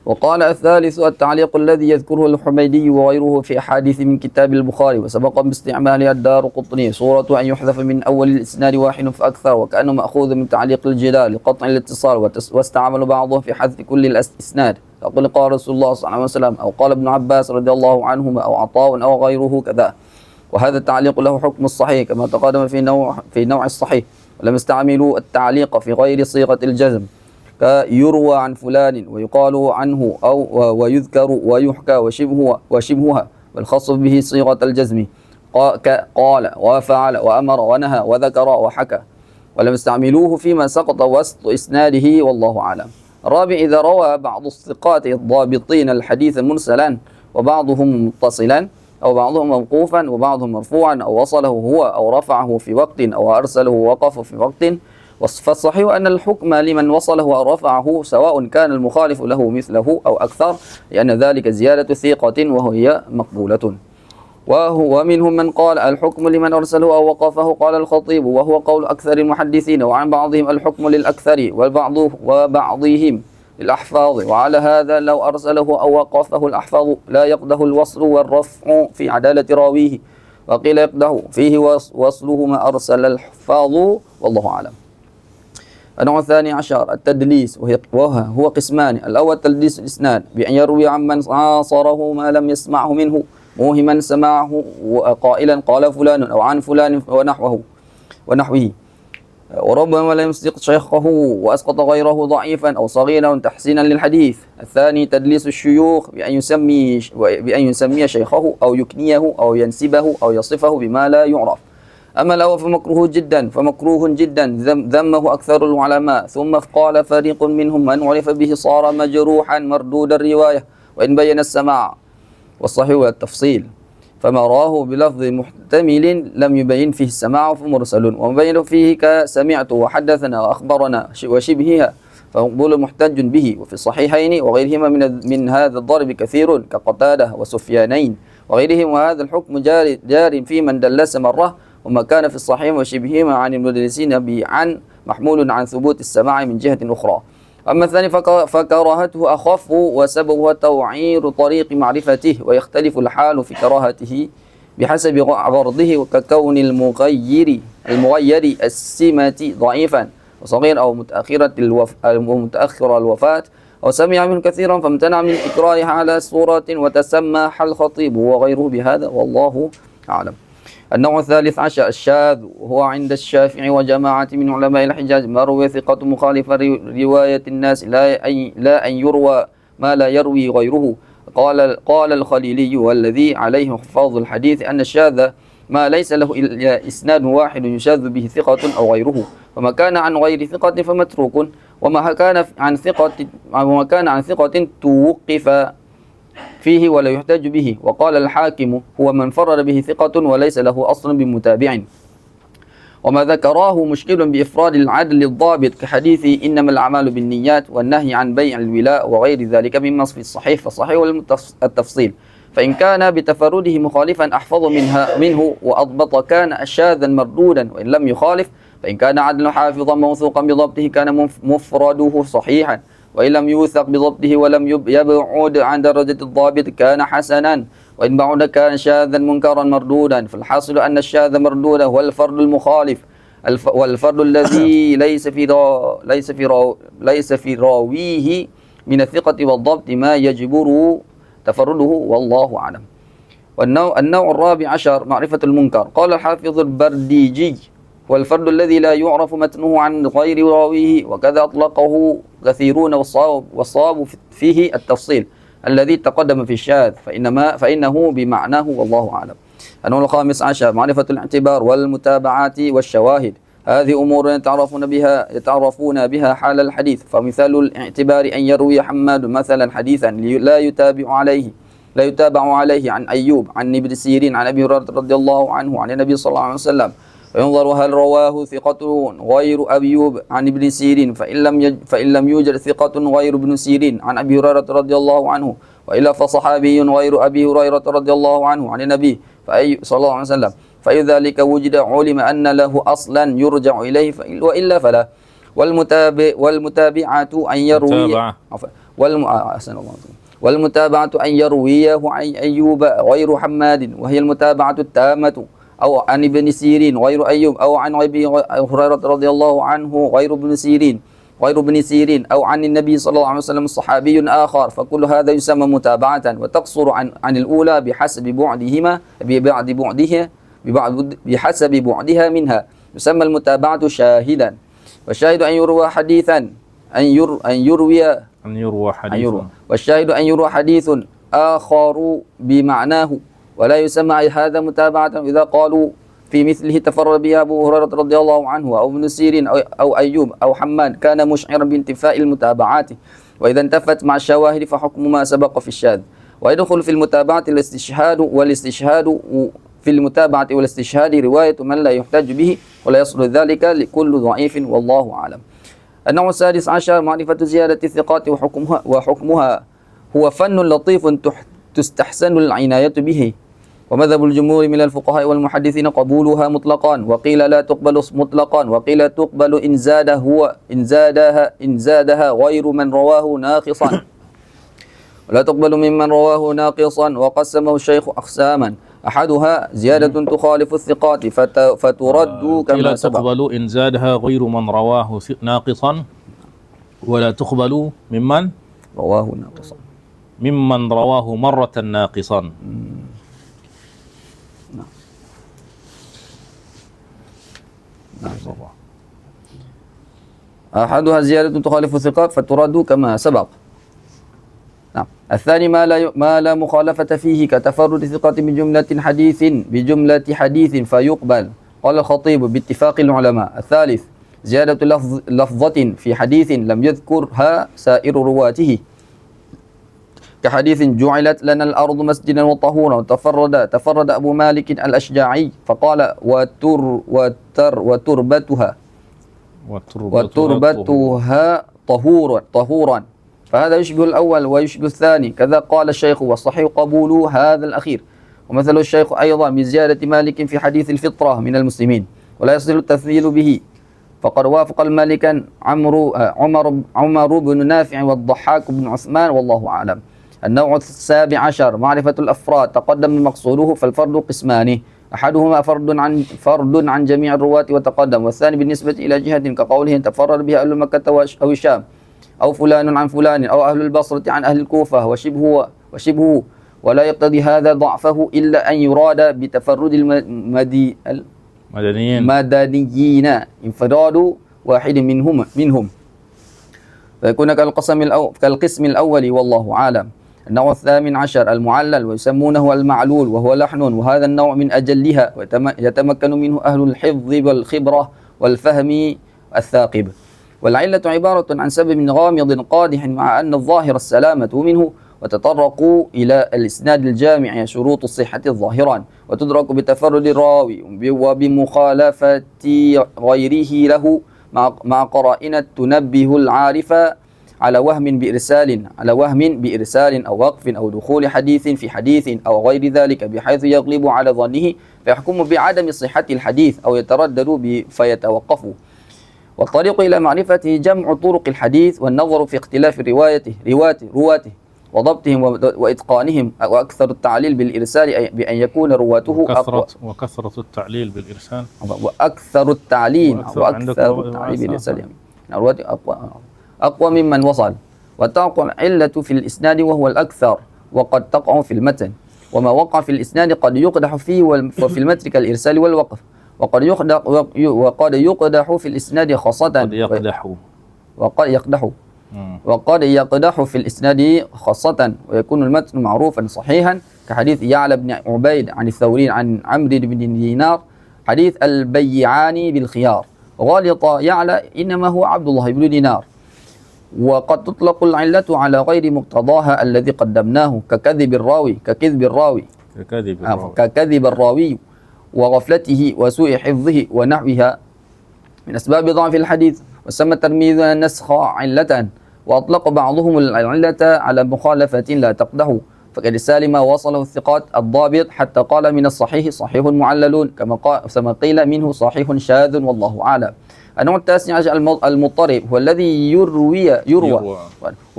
وقال الثالث التعليق الذي يذكره الحميدي وغيره في أحاديث من كتاب البخاري وسبق باستعمالها الدارقطني صورة أن يحذف من أول الإسناد واحد فأكثر وكأنه مأخوذ من تعليق الجدال لقطع الاتصال واستعمل بعضه في حذف كل الإسناد فقل قال رسول الله صلى الله عليه وسلم أو قال ابن عباس رضي الله عنهما أو عطاء أو غيره كذا. وهذا التعليق له حكم الصحيح كما تقدم في نوع الصحيح ولم يستعملوا التعليق في غير صيغة الجزم كيروى عن فلان ويقال عنه أو ويذكر ويحكى وشبهها والخاص به صيغة الجزم قال وفعل وأمر ونهى وذكر وحكى ولم يستعملوه فيما سقط وسط إسناده والله أعلم. الرابع إذا روى بعض الثقات الضابطين الحديث مرسلا وبعضهم متصلا أو بعضهم موقوفا وبعضهم مرفوعا أو وصله هو أو رفعه في وقت أو أرسله ووقف في وقت فالصحيح أن الحكم لمن وصله أو رفعه سواء كان المخالف له مثله أو أكثر لأن ذلك زيادة ثقة وهي مقبولة. ومنهم من قال الحكم لمن أرسله أو وقفه قال الخطيب وهو قول أكثر المحدثين وعن بعضهم الحكم للأكثر وبعضهم للأحفاظ وعلى هذا لو أرسله أو وقفه الأحفاظ لا يقده الوصل والرفع في عدالة راويه وقيل يقده فيه وصله ما أرسل الحفاظ والله أعلم. النوع الثاني عشر التدليس وهو قسمان. الأول تدليس الإسناد بأن يروي عمن عاصره ما لم يسمعه منه موهما سماعه قائلا قال فلان أو عن فلان ونحوه وربما لم يصدق شيخه وأسقط غيره ضعيفا أو صغيرا تحسينا للحديث. الثاني تدليس الشيوخ بأن يسمي شيخه أو يكنيه أو ينسبه أو يصفه بما لا يعرف. أما الأول فمكروه جدا ذمه أكثر العلماء. ثم قال فريق منهم من عرف به صار مجروحا مردود الرواية وإن بين السماع والصحيح والتفصيل فما راه بلفظ محتمل لم يبين فيه السماع فمرسل وما بين فيه كسمعت وحدثنا وأخبرنا وشبهها فمقبول محتج به. وفي الصحيحين وغيرهما من هذا الضرب كثير كقتادة وسفيانين وغيرهم وهذا الحكم جار في من دلس مرة وما كان في الصحيح وشبههما عن المدلسين عن محمول عن ثبوت السماع من جهة أخرى. أما الثاني فكراهته أخف وسببها توعير طريق معرفته ويختلف الحال في كراهته بحسب عرضه ككون المغير السمة ضعيفا وصغير أو متأخر الوفاة أو سمع منه كثيرا فامتنع من إكراهه على صورة وتسمح الخطيب وغيره بهذا والله أعلم. النوع الثالث عشر الشاذ وهو عند الشافعي وجماعة من علماء الحجاز ما روي ثقة مخالفة رواية الناس لا أن يروى ما لا يروي غيره. قال الخليلي والذي عليه حفاظ الحديث أن الشاذ ما ليس له إلا إسناد واحد يشاذ به ثقة أو غيره وما كان عن غير ثقة فمتروك وما كان عن ثقة توقف فيه ولا يحتج به. وقال الحاكم هو من فرد به ثقة وليس له أصل بمتابع. وما ذكراه مشكل بإفراد العدل الضابط كحديث إنما الأعمال بالنيات والنهي عن بيع الولاء وغير ذلك مما في الصحيح فالصحيح التفصيل فإن كان بتفرده مخالفا أحفظ منه وأضبط كان شاذا مردودا وإن لم يخالف فإن كان عدلا حافظا موثوقا بضبطه كان مفرده صحيحا، وإن لم يوثق بضبطه ولم يبعد عن درجة الضابط كان حسنا، وإن بعد كان شاذا منكرا مردودا. فالحاصل أن الشاذ مردود هو الفرد المخالف، والفرد الذي ليس في راويه من الثقة والضبط ما يجبر تفرده، والله أعلم. النوع الرابع عشر معرفة المنكر. قال الحافظ البرديجي: والفرد الذي لا يعرف متنه عن غير راويه، وكذا أطلقه كثيرون، والصواب فيه التفصيل الذي تقدم في الشاذ، فإنه بمعناه، والله أعلم. النوع الخامس عشر معرفة الاعتبار والمتابعات والشواهد. هذه أمور يتعرفون بها حال الحديث. فمثال الاعتبار أن يروي حماد مثلا حديثا لا يتابع عليه عن أيوب عن ابن سيرين عن أبي هريرة رضي الله عنه عن النبي صلى الله عليه وسلم، فينظر هل رواه ثقة غير أيوب عن ابن سيرين، فإن لم يوجد ثقة غير ابن سيرين عن أبي هريرة رضي الله عنه، وإلا فصحابي غير أبي هريرة رضي الله عنه عن النبي صلى الله عليه وسلم، فإذا ذلك وجد علم أن له أصلا يرجع إليه، وإلا فلا. والمتابعة أن يروي والمتابعة أن يرويه عن أيوب غير حماد، وهي المتابعة التامة، أو عن ابن سيرين غير أيوب، أو عن أبي هريرة رضي الله عنه غير ابن سيرين، أو عن النبي صلى الله عليه وسلم صحابي آخر، فكل هذا يسمى متابعة، وتقصر عن الأولى بحسب بعدها منها. يسمى المتابعة شاهدا. والشاهد أن يروى حديثا والشاهد أن يروى حديث آخر بمعناه، ولا يسمى هذا متابعة إذا قالوا في مثله تفرد بها أبو هريرة رضي الله عنه أو ابن سيرين أو أيوب أو حماد، كان مشعرا بانتفاء المتابعات، وإذا انتفت مع الشواهد فحكم ما سبق في الشاذ. ويدخل في المتابعة والاستشهاد في المتابعة والاستشهاد رواية من لا يحتج به، ولا يصل ذلك لكل ضعيف، والله أعلم. النوع السادس عشر معرفة زيادة الثقات وحكمها. هو فن لطيف تستحسن العناية به، ومذهب الجمهور من الفقهاء والمحدثين قبولها مطلقا، وقيل لا تقبل مطلقا، وقيل تقبل إن زادها غير من رواه ناقصا، ولا تقبل ممن رواه ناقصا. وقسمه الشيخ أقساما: أحدها زيادة تخالف الثقات فترد كما سبق. تقبل إن زادها غير من رواه ناقصا، ولا تقبل ممن رواه مرة ناقصا. أحدها زيادة تخالف الثقات فترد كما سبق. نعم. الثاني ما لا مخالفة فيه كتفرد ثقة بجملة حديث فيقبل. قال الخطيب باتفاق العلماء. الثالث زيادة لفظة في حديث لم يذكرها سائر رواته، كحديث جعلت لنا الأرض مسجدا وطهورا، تفرد أبو مالك الأشجعي فقال وتربتها طهورا، فهذا يشبه الأول ويشبه الثاني. كذا قال الشيخ والصحيح قبول هذا الأخير. ومثل الشيخ أيضا بزيادة مالك في حديث الفطرة من المسلمين، ولا يصل التثليل به، فقد وافق المالكا عمر بن نافع والضحاك بن عثمان، والله أعلم. النوع السابع عشر معرفة الأفراد. تقدم مقصوده، فالفرد قسمان: أحدهما فرد عن جميع الرواة وتقدم، والثاني بالنسبة إلى جهة كقولهم تفرد بها أهل مكة أو الشام، أو فلان عن فلان، أو أهل البصرة عن أهل الكوفة وشبهه، ولا يقتضي هذا ضعفه إلا أن يراد بتفرد المدنيين انفراد واحد منهم، فيكون كالقسم الأول، والله أعلم. النوع الثامن عشر المعلل، ويسمونه المعلول، وهو لحن، وهذا النوع من أجلها، ويتمكن منه أهل الحفظ والخبرة والفهم الثاقب. والعلة عبارة عن سبب غامض قادح مع أن الظاهر السلامة منه، وتطرقوا إلى الإسناد الجامع شروط الصحة الظاهران، وتدرك بتفرد الراوي وبمخالفة غيره له مع قرائن تنبه العارف على وهم بإرسال أو وقف أو دخول حديث في حديث أو غير ذلك بحيث يغلب على ظنه فيحكم بعدم صحة الحديث أو يتردد فيتوقف. والطريق إلى معرفته جمع طرق الحديث والنظر في اختلاف رواته وضبطهم وإتقانهم، وأكثر التعليل بالإرسال بأن يكون رواته وكثرة التعليل بالإرسال وأكثر التعليل بالإرسال رواته أقوى ممن وصل. وتقع العلة في الإسناد وهو الأكثر، وقد تقع في المتن، وما وقع في الإسناد قد يقدح فيه وفي المتن كالإرسال والوقف، وقد يقدح في الإسناد خاصة وقد يقدح في الإسناد خاصة ويكون المتن معروفا صحيحا كحديث يعلى بن عبيد عن الثوري عن عمرو بن دينار حديث البيعان بالخيار، غالط يعلى إنما هو عبد الله بن دينار. وقد تطلق العلة على غير مقتضاها الذي قدمناه ككذب الراوي وغفلته وسوء حفظه ونحوها من أسباب ضعف الحديث. وسمى الترمذي النسخ علة، وأطلق بعضهم العلة على مخالفة لا تقدح، فقد سالم وصله الثقات الضابط حتى قال من الصحيح صحيح معلل كما قيل منه صحيح شاذ والله أعلم. النوع التاسع المضطرب هو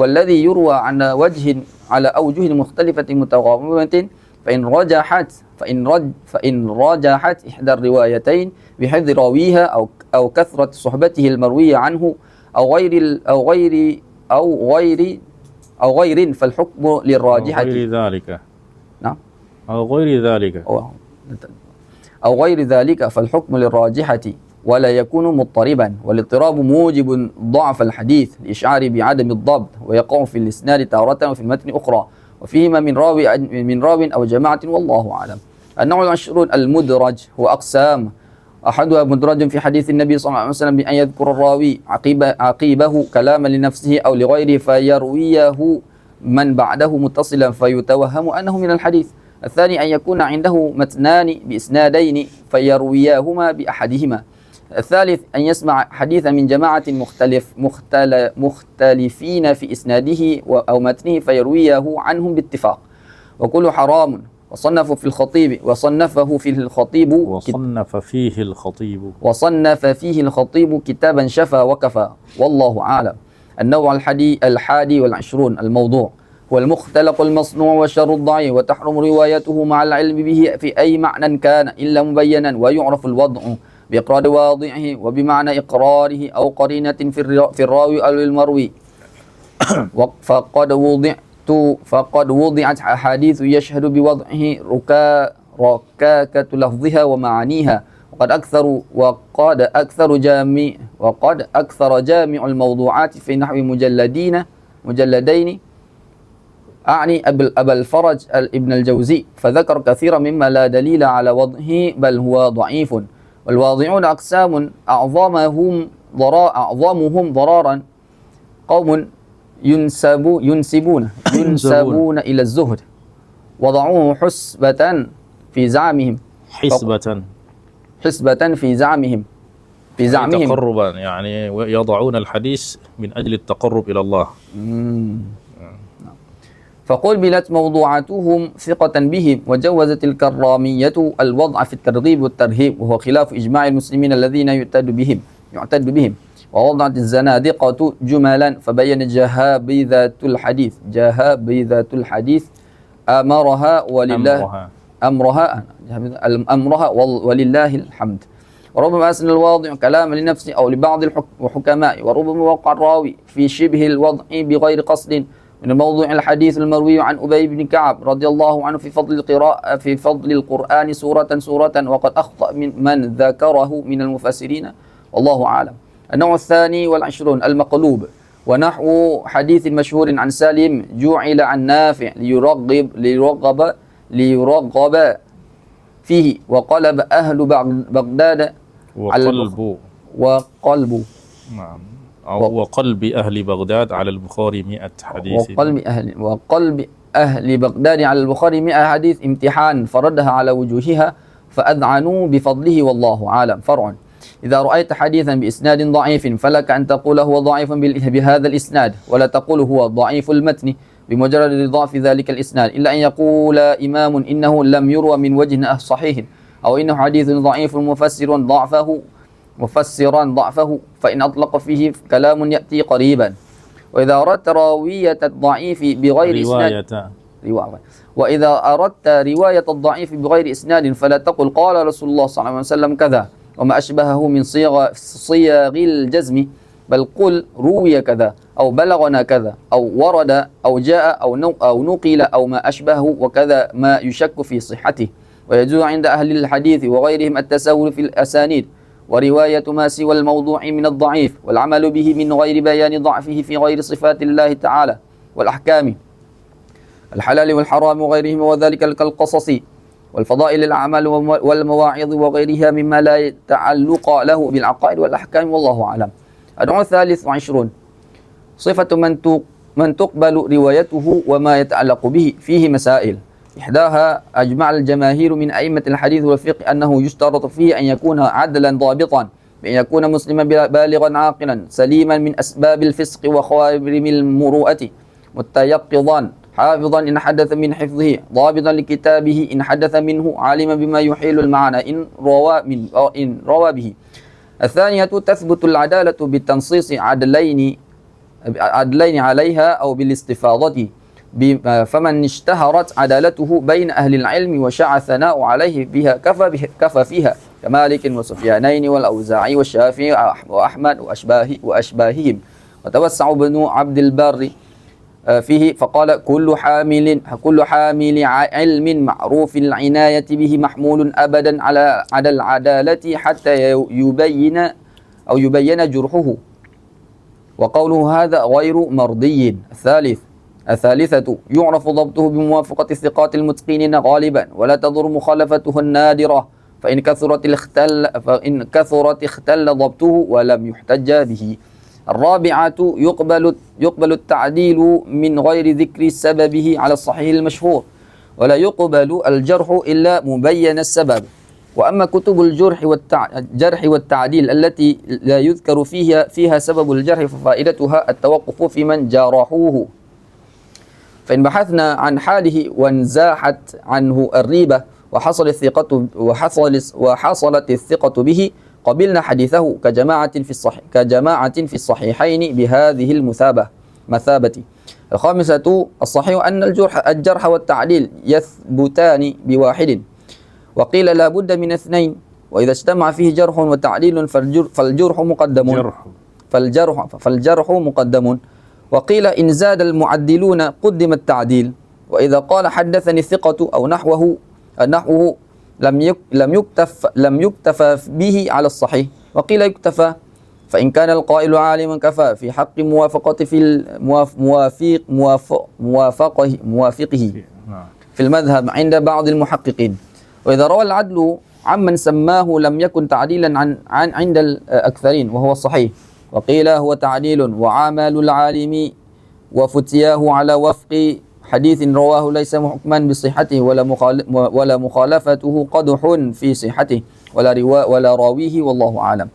الذي يروى على أوجه مختلفة متغامرة فإن رجحت إحدى الروايتين بحفظ راويها أو كثرة صحبته المروية عنه أو غير فالحكم للراجحة أو غير ذلك فالحكم للراجحة ولا يكون مضطربا. والاضطراب موجب ضعف الحديث لإشعار بعدم الضبط، ويقع في الإسناد تارة وفي المتن أخرى، وفيهما من راو أو جماعة والله أعلم. النوع العشرون المدرج هو أقسام، أحدها مدرج في حديث النبي صلى الله عليه وسلم بأن يذكر الراوي عقيبه كلاما لنفسه أو لغيره فيرويه من بعده متصلا فيتوهم أنه من الحديث. الثاني أن يكون عنده متنان بإسنادين فيروياهما بأحدهما. الثالث أن يسمع حديثا من جماعة مختلفين في إسناده أو متنه فيرويه عنهم باتفاق. وكل حرام. وصنف فيه الخطيب كتابا شفى وكفى والله أعلم. النوع الحادي والعشرون الموضوع هو المختلق المصنوع والشر الضعيف، وتحرم روايته مع العلم به في أي معنى كان إلا مبينا، ويعرف الوضع بإقرار واضعه وبمعنى إقراره أو قرينة في الراوي أو المروي. فقد وضعت أحاديث يشهد بوضعه ركاكة لفظها ومعانيها، وقد أكثر جامع الموضوعات في نحو مجلدين أعني أبا الفرج ابن الجوزي، فذكر كثيرا مما لا دليل على وضعه بل هو ضعيف. والواضعون أقسام أعظمهم ضرارا قوم ينسبون إلى الزهد وضعوه حسبة في زعمهم تقربا، يعني يضعون الحديث من أجل التقرب إلى الله. فقبلت موضوعاتهم ثقة بهم، وجوزت الكرامية الوضع في الترغيب والترهيب، وهو خلاف إجماع المسلمين الذين يعتد بهم. ووضعت الزنادقة جملا فبين جهابذة الحديث أمرها ولله الحمد. وربما أسن الواضع كلاما لنفسه أو لبعض الحكماء، وربما وقع الراوي في شبه الوضع بغير قصد. من موضوع الحديث المروي عن أبي بن كعب رضي الله عنه في فضل القرآن سورة، وقد أخطأ من ذكره من المفسرين والله أعلم. النوع الثاني والعشرون المقلوب، ونحو حديث مشهور عن سالم جعل عن نافع ليرغب فيه، وقلب أهل بغداد وقلب أهل بغداد على البخاري 100 حديث. وقلب أهل بغداد على البخاري 100 حديث امتحان فردها على وجوهها فأذعنوا بفضله والله أعلم. فرع. إذا رأيت حديثا بإسناد ضعيف فلك أن تقول هو ضعيف بهذا الإسناد، ولا تقول هو ضعيف المتن بمجرد ضعف ذلك الإسناد، إلا أن يقول إمام إنه لم يروى من وجه صحيح، أو إنه حديث ضعيف مفسرا ضعفه، فإن أطلق فيه كلام يأتي قريبا. وإذا أردت رواية الضعيف بغير إسناد وإذا أردت رواية الضعيف بغير إسناد فلا تقل قال رسول الله صلى الله عليه وسلم كذا وما أشبهه من صيغ الجزم، بل قل روي كذا أو بلغنا كذا أو ورد أو جاء أو نقل أو ما أشبهه وكذا ما يشك في صحته. ويجوز عند أهل الحديث وغيرهم التساهل في الأسانيد ورواية ما سوى الموضوع من الضعيف والعمل به من غير بيان ضعفه في غير صفات الله تعالى والأحكام الحلال والحرام وغيرهم، وذلك كالقصص والفضائل الأعمال والمواعظ وغيرها مما لا تعلق له بالعقائد والأحكام، والله أعلم. النوع 23 صفة من تقبل روايته وما يتعلق به، فيه مسائل. إحداها أجمع الجماهير من أئمة الحديث والفقه أنه يشترط فيه أن يكون عدلا ضابطا، بأن يكون مسلما بالغا عاقلا سليما من أسباب الفسق وخوارم المروءة، متيقظا حافظا إن حدث من حفظه، ضابطا لكتابه إن حدث منه، عالما بما يحيل المعنى إن روى به. الثانية تثبت العدالة بالتنصيص عدلين عليها أو بالاستفاضة، فمن اشتهرت عدالته بين أهل العلم وشاع الثناء عليه بها كفى فيها، كمالك وسفيانين والأوزاعي والشافعي وأحمد وأشباههم. وتوسع ابن عبد البر فيه فقال كل حامل علم معروف العناية به محمول أبدا على العدالة حتى يبين جرحه، وقوله هذا غير مرضي. الثالثة يعرف ضبطه بموافقة الثقات المتقنين غالبا، ولا تضر مخالفته النادرة، فإن كثرت اختل ضبطه ولم يحتج به. الرابعة يقبل التعديل من غير ذكر سببه على الصحيح المشهور، ولا يقبل الجرح إلا مبين السبب. وأما كتب الجرح والتعديل التي لا يذكر فيها سبب الجرح ففائدتها التوقف في من جرحوه، فإن بحثنا عن حاله وانزاحت عنه الريبة وحصلت الثقة به قبلنا حديثه كجماعة في الصحيحين بهذه مثابة. الخامسة الصحيح أن الجرح والتعديل يثبتان بواحد، وقيل لا بد من اثنين، وإذا اجتمع فيه جرح وتعديل فالجرح مقدم، وقيل إن زاد المعدلون قدم التعديل، وإذا قال حدثني الثقة أو نحوه لم يكتفى به على الصحيح، وقيل يكتفى، فإن كان القائل عالما كفى في حق موافقه في المذهب عند بعض المحققين. وإذا روى العدل عمن سماه لم يكن تعديلا عند الأكثرين وهو الصحيح، وقيل هو تعديل وعمل العالم وفتياه على وفق حديث رواه ليس محكما بصحته ولا مخالفته قدح في صحته ولا راويه، والله أعلم.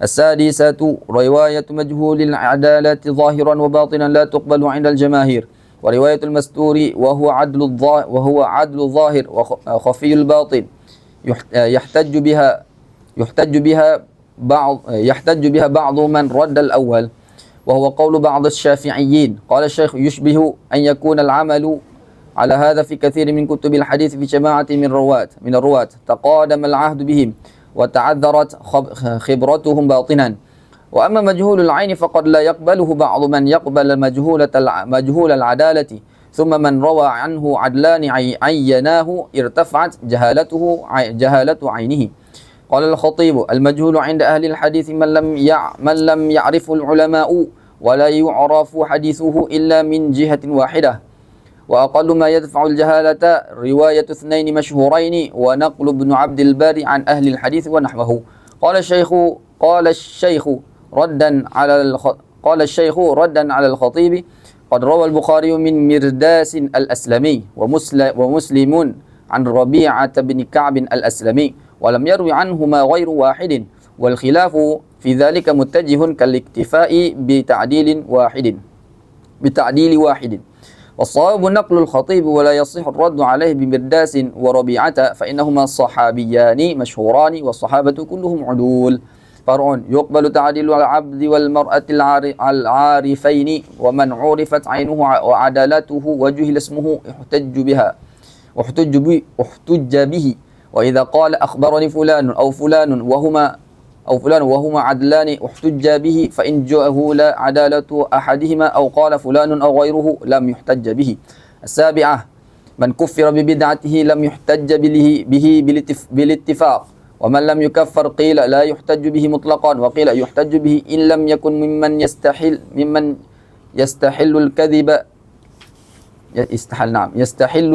السادسة رواية مجهول العدالة ظاهرا وباطنا لا تقبل عند الجماهير، ورواية المستور وهو عدل الظاهر وخفي الباطن يحتج بها بعض من رد الأول، وهو قول بعض الشافعيين. قال الشيخ يشبه أن يكون العمل على هذا في كثير من كتب الحديث في جماعة من الرواة تقادم العهد بهم وتعذرت خبرتهم باطنا. وأما مجهول العين فقد لا يقبله بعض من يقبل مجهول العدالة، ثم من روى عنه عدلان عيناه ارتفعت جهالة عينه. قال الخطيب المجهول عند أهل الحديث من لم يعرفه العلماء ولا يعرف حديثه إلا من جهة واحدة، وأقل ما يدفع الجهالة رواية اثنين مشهورين ونقل ابن عبد البر عن أهل الحديث ونحوه. قال الشيخ ردا على الخطيب قد روى البخاري من مرداس الأسلمي ومسلم عن ربيعة بن كعب الأسلمي ولم يروي عنهما غير واحد، والخلاف في ذلك متجه كالاكتفاء بتعديل واحد والصواب نقل الخطيب ولا يصح الرد عليه بمرداس وربيعة فإنهما صحابيان مشهوران والصحابة كلهم عدول. فرع يقبل تعديل العبد والمرأة العارفين ومن عرفت عينه وعدالته وجهل اسمه احتج به وإذا قال أخبرني فلان أو فلان وهما عدلان احتج به فإن جهل عدالة أحدهما أو قال فلان أو غيره لم يحتج به. السابعة من كفر ببدعته لم يحتج به بالاتفاق ومن لم يكفر قيل لا يحتج به مطلقا وقيل يحتج به إن لم يكن ممن يستحل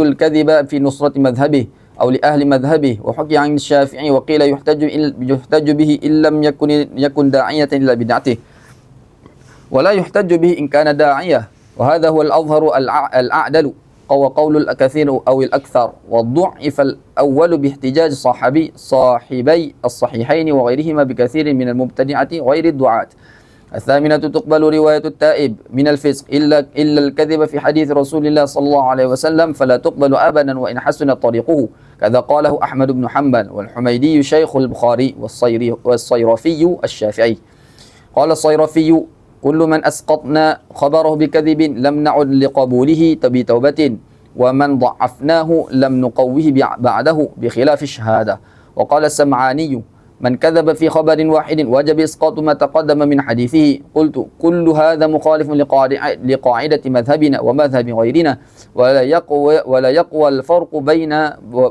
الكذب في نصرة مذهبه أو لأهل مذهبه. وحكي عن الشافعي وقيل يحتج به إن لم يكن داعية إلى بدعته ولا يحتج به إن كان داعية وهذا هو الأظهر الأعدل وقول الكثير أو الأكثر. والضعف الأول باحتجاج صاحبي الصحيحين وغيرهما بكثير من المبتدعة غير الدعاة. الثامنة تقبل رواية التائب من الفسق إلا الكذب في حديث رسول الله صلى الله عليه وسلم فلا تقبل أبدا وإن حسن طريقه كذا قاله أحمد بن حنبل والحميدي شيخ البخاري والصيرفي الشافعي. قال الصيرفي كل من أسقطنا خبره بكذب لم نعد لقبوله بتوبة ومن ضعفناه لم نقوه بعده بخلاف الشهادة. وقال السمعاني من كذب في خبر واحد وجب إسقاط ما تقدم من حديثه. قلت كل هذا مخالف لقاعدة مذهبنا ومذهب غيرنا ولا يقوى الفرق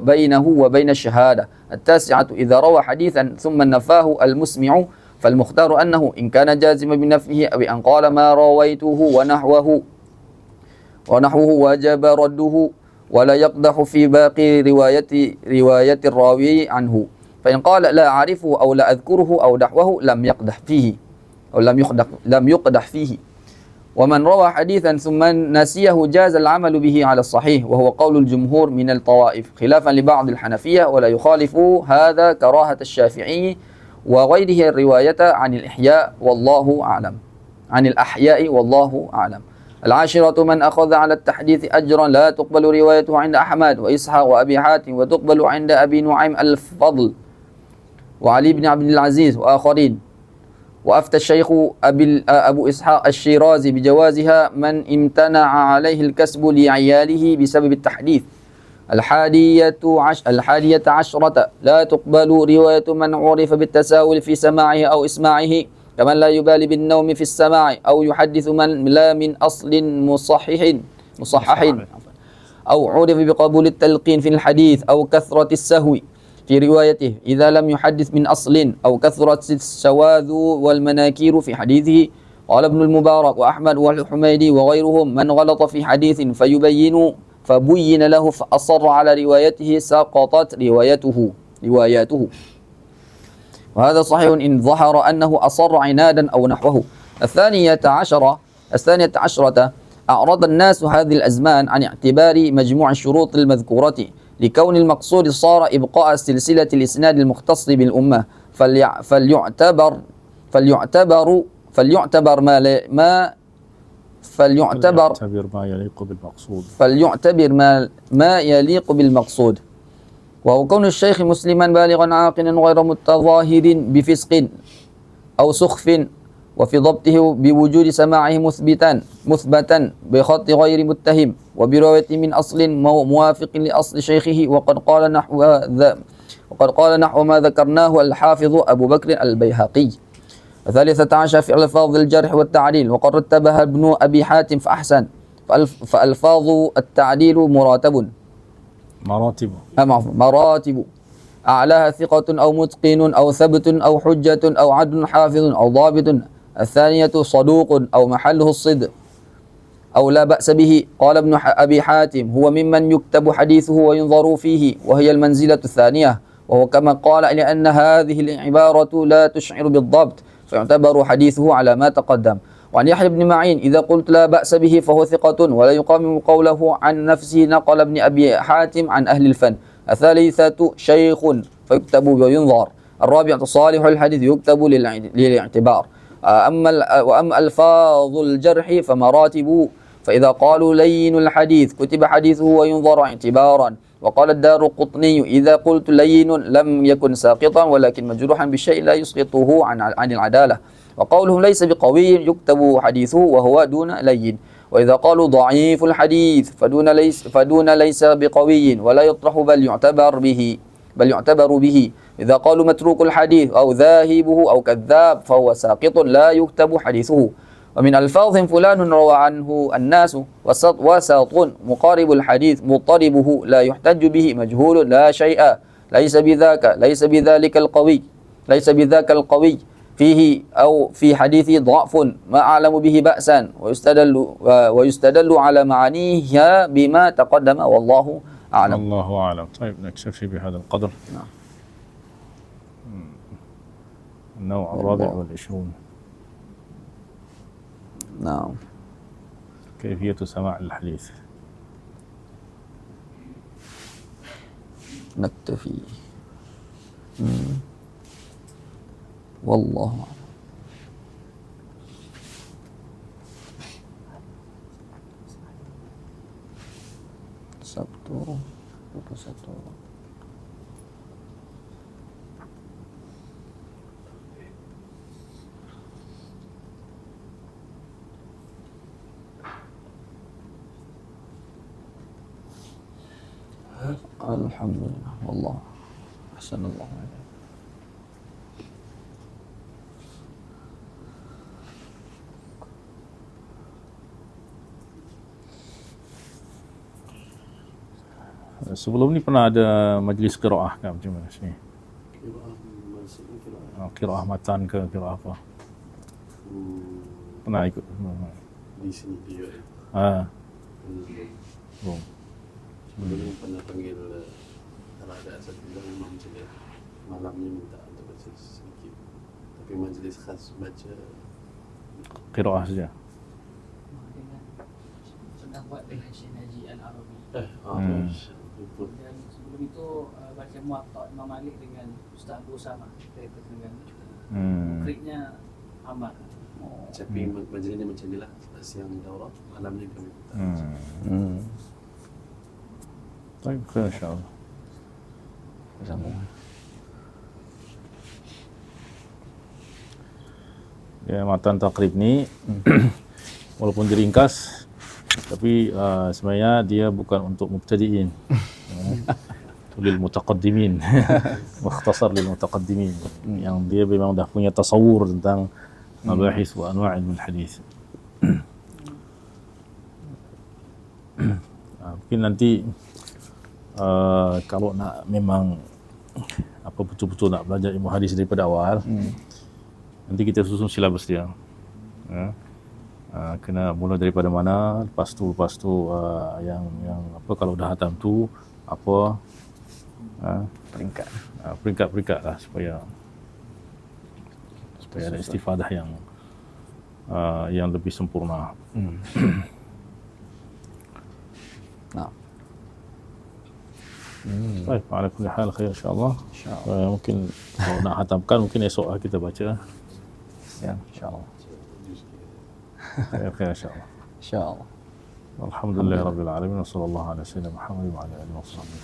بينه وبين الشهادة. التاسعة إذا روى حديثا ثم نفاه المسمع فالمختار أنه إن كان جازما بنفيه أو أن قال ما رويته ونحوه وجب رده ولا يقدح في باقي رواية الراوي عنه. فإن قال لا أعرفه أو لا أذكره أو نحوه لم يقدح فيه. ومن روى حديثا ثم نسيه جاز العمل به على الصحيح وهو قول الجمهور من الطوائف خلافا لبعض الحنفية ولا يخالف هذا كراهة الشافعي وغيره الرواية عن الأحياء والله أعلم. العاشرة من أخذ على التحديث أجرا لا تقبل روايته عند أحمد وإسحاق وأبي حاتم وتقبل عند أبي نعيم الفضل وعلي بن عبد العزيز وآخرين. وأفتى الشيخ أبو إسحاق الشيرازي بجوازها من امتنع عليه الكسب لعياله بسبب التحديث. الحادية عشرة لا تقبل رواية من عرف بالتساهل في سماعه أو إسماعه كمن لا يبالي بالنوم في السماع أو يحدث من لا من أصل مصحح أو عرف بقبول التلقين في الحديث أو كثرة السهو في روايته إذا لم يحدث من أصل أو كثرة الشواذ والمناكير في حديثه. قال ابن المبارك وأحمد والحميدي وغيرهم من غلط في حديث فبين له فأصر على روايته سقطت رواياته وهذا صحيح إن ظهر أنه أصر عنادا أو نحوه. الثانية عشرة أعرض الناس هذه الأزمان عن اعتبار مجموع الشروط المذكورة لكون المقصود صار إبقاء سلسلة الإسناد المختص بالأمة فليعتبر ما يليق بالمقصود وهو كون الشيخ مسلما بالغا عاقلا غير متظاهر بفسق أو سخف وفي ضبطه بوجود سماعه مثبتا بخط غير متهم وبرواية من أصل موافق لأصل شيخه وقد قال نحو ما ذكرناه الحافظ أبو بكر البيهقي. الثالثة عشر في ألفاظ الجرح والتعديل وقد رتبها ابن أبي حاتم فأحسن فألفاظ التعديل مراتب أعلاها ثقة أو متقن أو ثبت أو حجة أو عدل حافظ أو ضابط. الثانية صدوق أو محله الصدق أو لا بأس به. قال ابن أبي حاتم هو ممن يكتب حديثه وينظر فيه وهي المنزلة الثانية وهو كما قال لأن هذه العبارة لا تشعر بالضبط فيعتبر حديثه على ما تقدم. وعن يحيى بن معين إذا قلت لا بأس به فهو ثقة ولا يقامم قوله عن نفسه نقل ابن أبي حاتم عن أهل الفن. الثالثة شيخ فيكتب وينظر. الرابعة صالح الحديث يكتب للاعتبار. وأما ألفاظ الجرح فمراتب، فإذا قالوا لين الحديث كتب حديثه وينظر اعتبارا. وقال الدارقطني إذا قلت لين لم يكن ساقطا ولكن مجروحا بشيء لا يسقطه عن العدالة. وقولهم ليس بقوي يكتب حديثه وهو دون لين. وإذا قالوا ضعيف الحديث فدون ليس بقوي ولا يطرح بل يعتبر به. إذا قالوا متروك الحديث أو ذاهبه أو كذاب فهو ساقط لا يكتب حديثه. ومن ألفاظ فلان روى عنه الناس وساط مقارب الحديث مضطربه لا يحتج به مجهول لا شيء ليس بذاك القوي فيه أو في حديثه ضعف ما أعلم به بأسا ويستدل على معانيه بما تقدم والله أعلم. الله أعلم. طيب نكتفي بهذا القدر. نعم. النوع الرابع والعشرون. نعم. كيفية سماع الحديث. نكتفي. والله أعلم. Sabtu. Alhamdulillah. Wallah. Ahsanallah. Sebelum ni pernah ada majlis qiraah kan macam mana sini? Qiraah matan ke qiraah apa? Pernah ikut? Di sini juga. Belum. Sebelumnya pernah panggil kalau ada asatidz imam saja malamnya minta untuk baca sedikit. Tapi majlis khas baca Qiraah saja. Sedang buat dengan Syekh Najib Al-Arabi. Dan sebelum itu baca Muwatta Imam Malik dengan Ustaz Abu Usama dari Terengganu. Muridnya Amar. Tapi majlisnya macam inilah, siang daurah, malamnya kami minta. Baik, insya-Allah. Ya, matan takrib ni walaupun diringkas tapi sebenarnya dia bukan untuk mubtadi'in. Lil mutaqaddimin. Mukhtasar lil mutaqaddimin. Yang dia memang dah punya tasawur tentang mabahis wa anwa' ilmu hadis. Mungkin nanti kalau nak memang apa betul-betul nak belajar ilmu hadis daripada awal, nanti kita susun silabus dia. Kena mula daripada mana, lepas tu yang apa kalau dah hatam tu apa peringkat lah supaya ada istifadah yang lebih sempurna. Nah. Baik, ala kulli hal khair insya-Allah. Mungkin kalau nak hatamkan mungkin esok lah kita baca. Ya, insya-Allah. Khair insya-Allah. Insya-Allah. Alhamdulillah rabbil alamin wa sallallahu ala sayyidina Muhammad wa ala alihi wa sahbihi.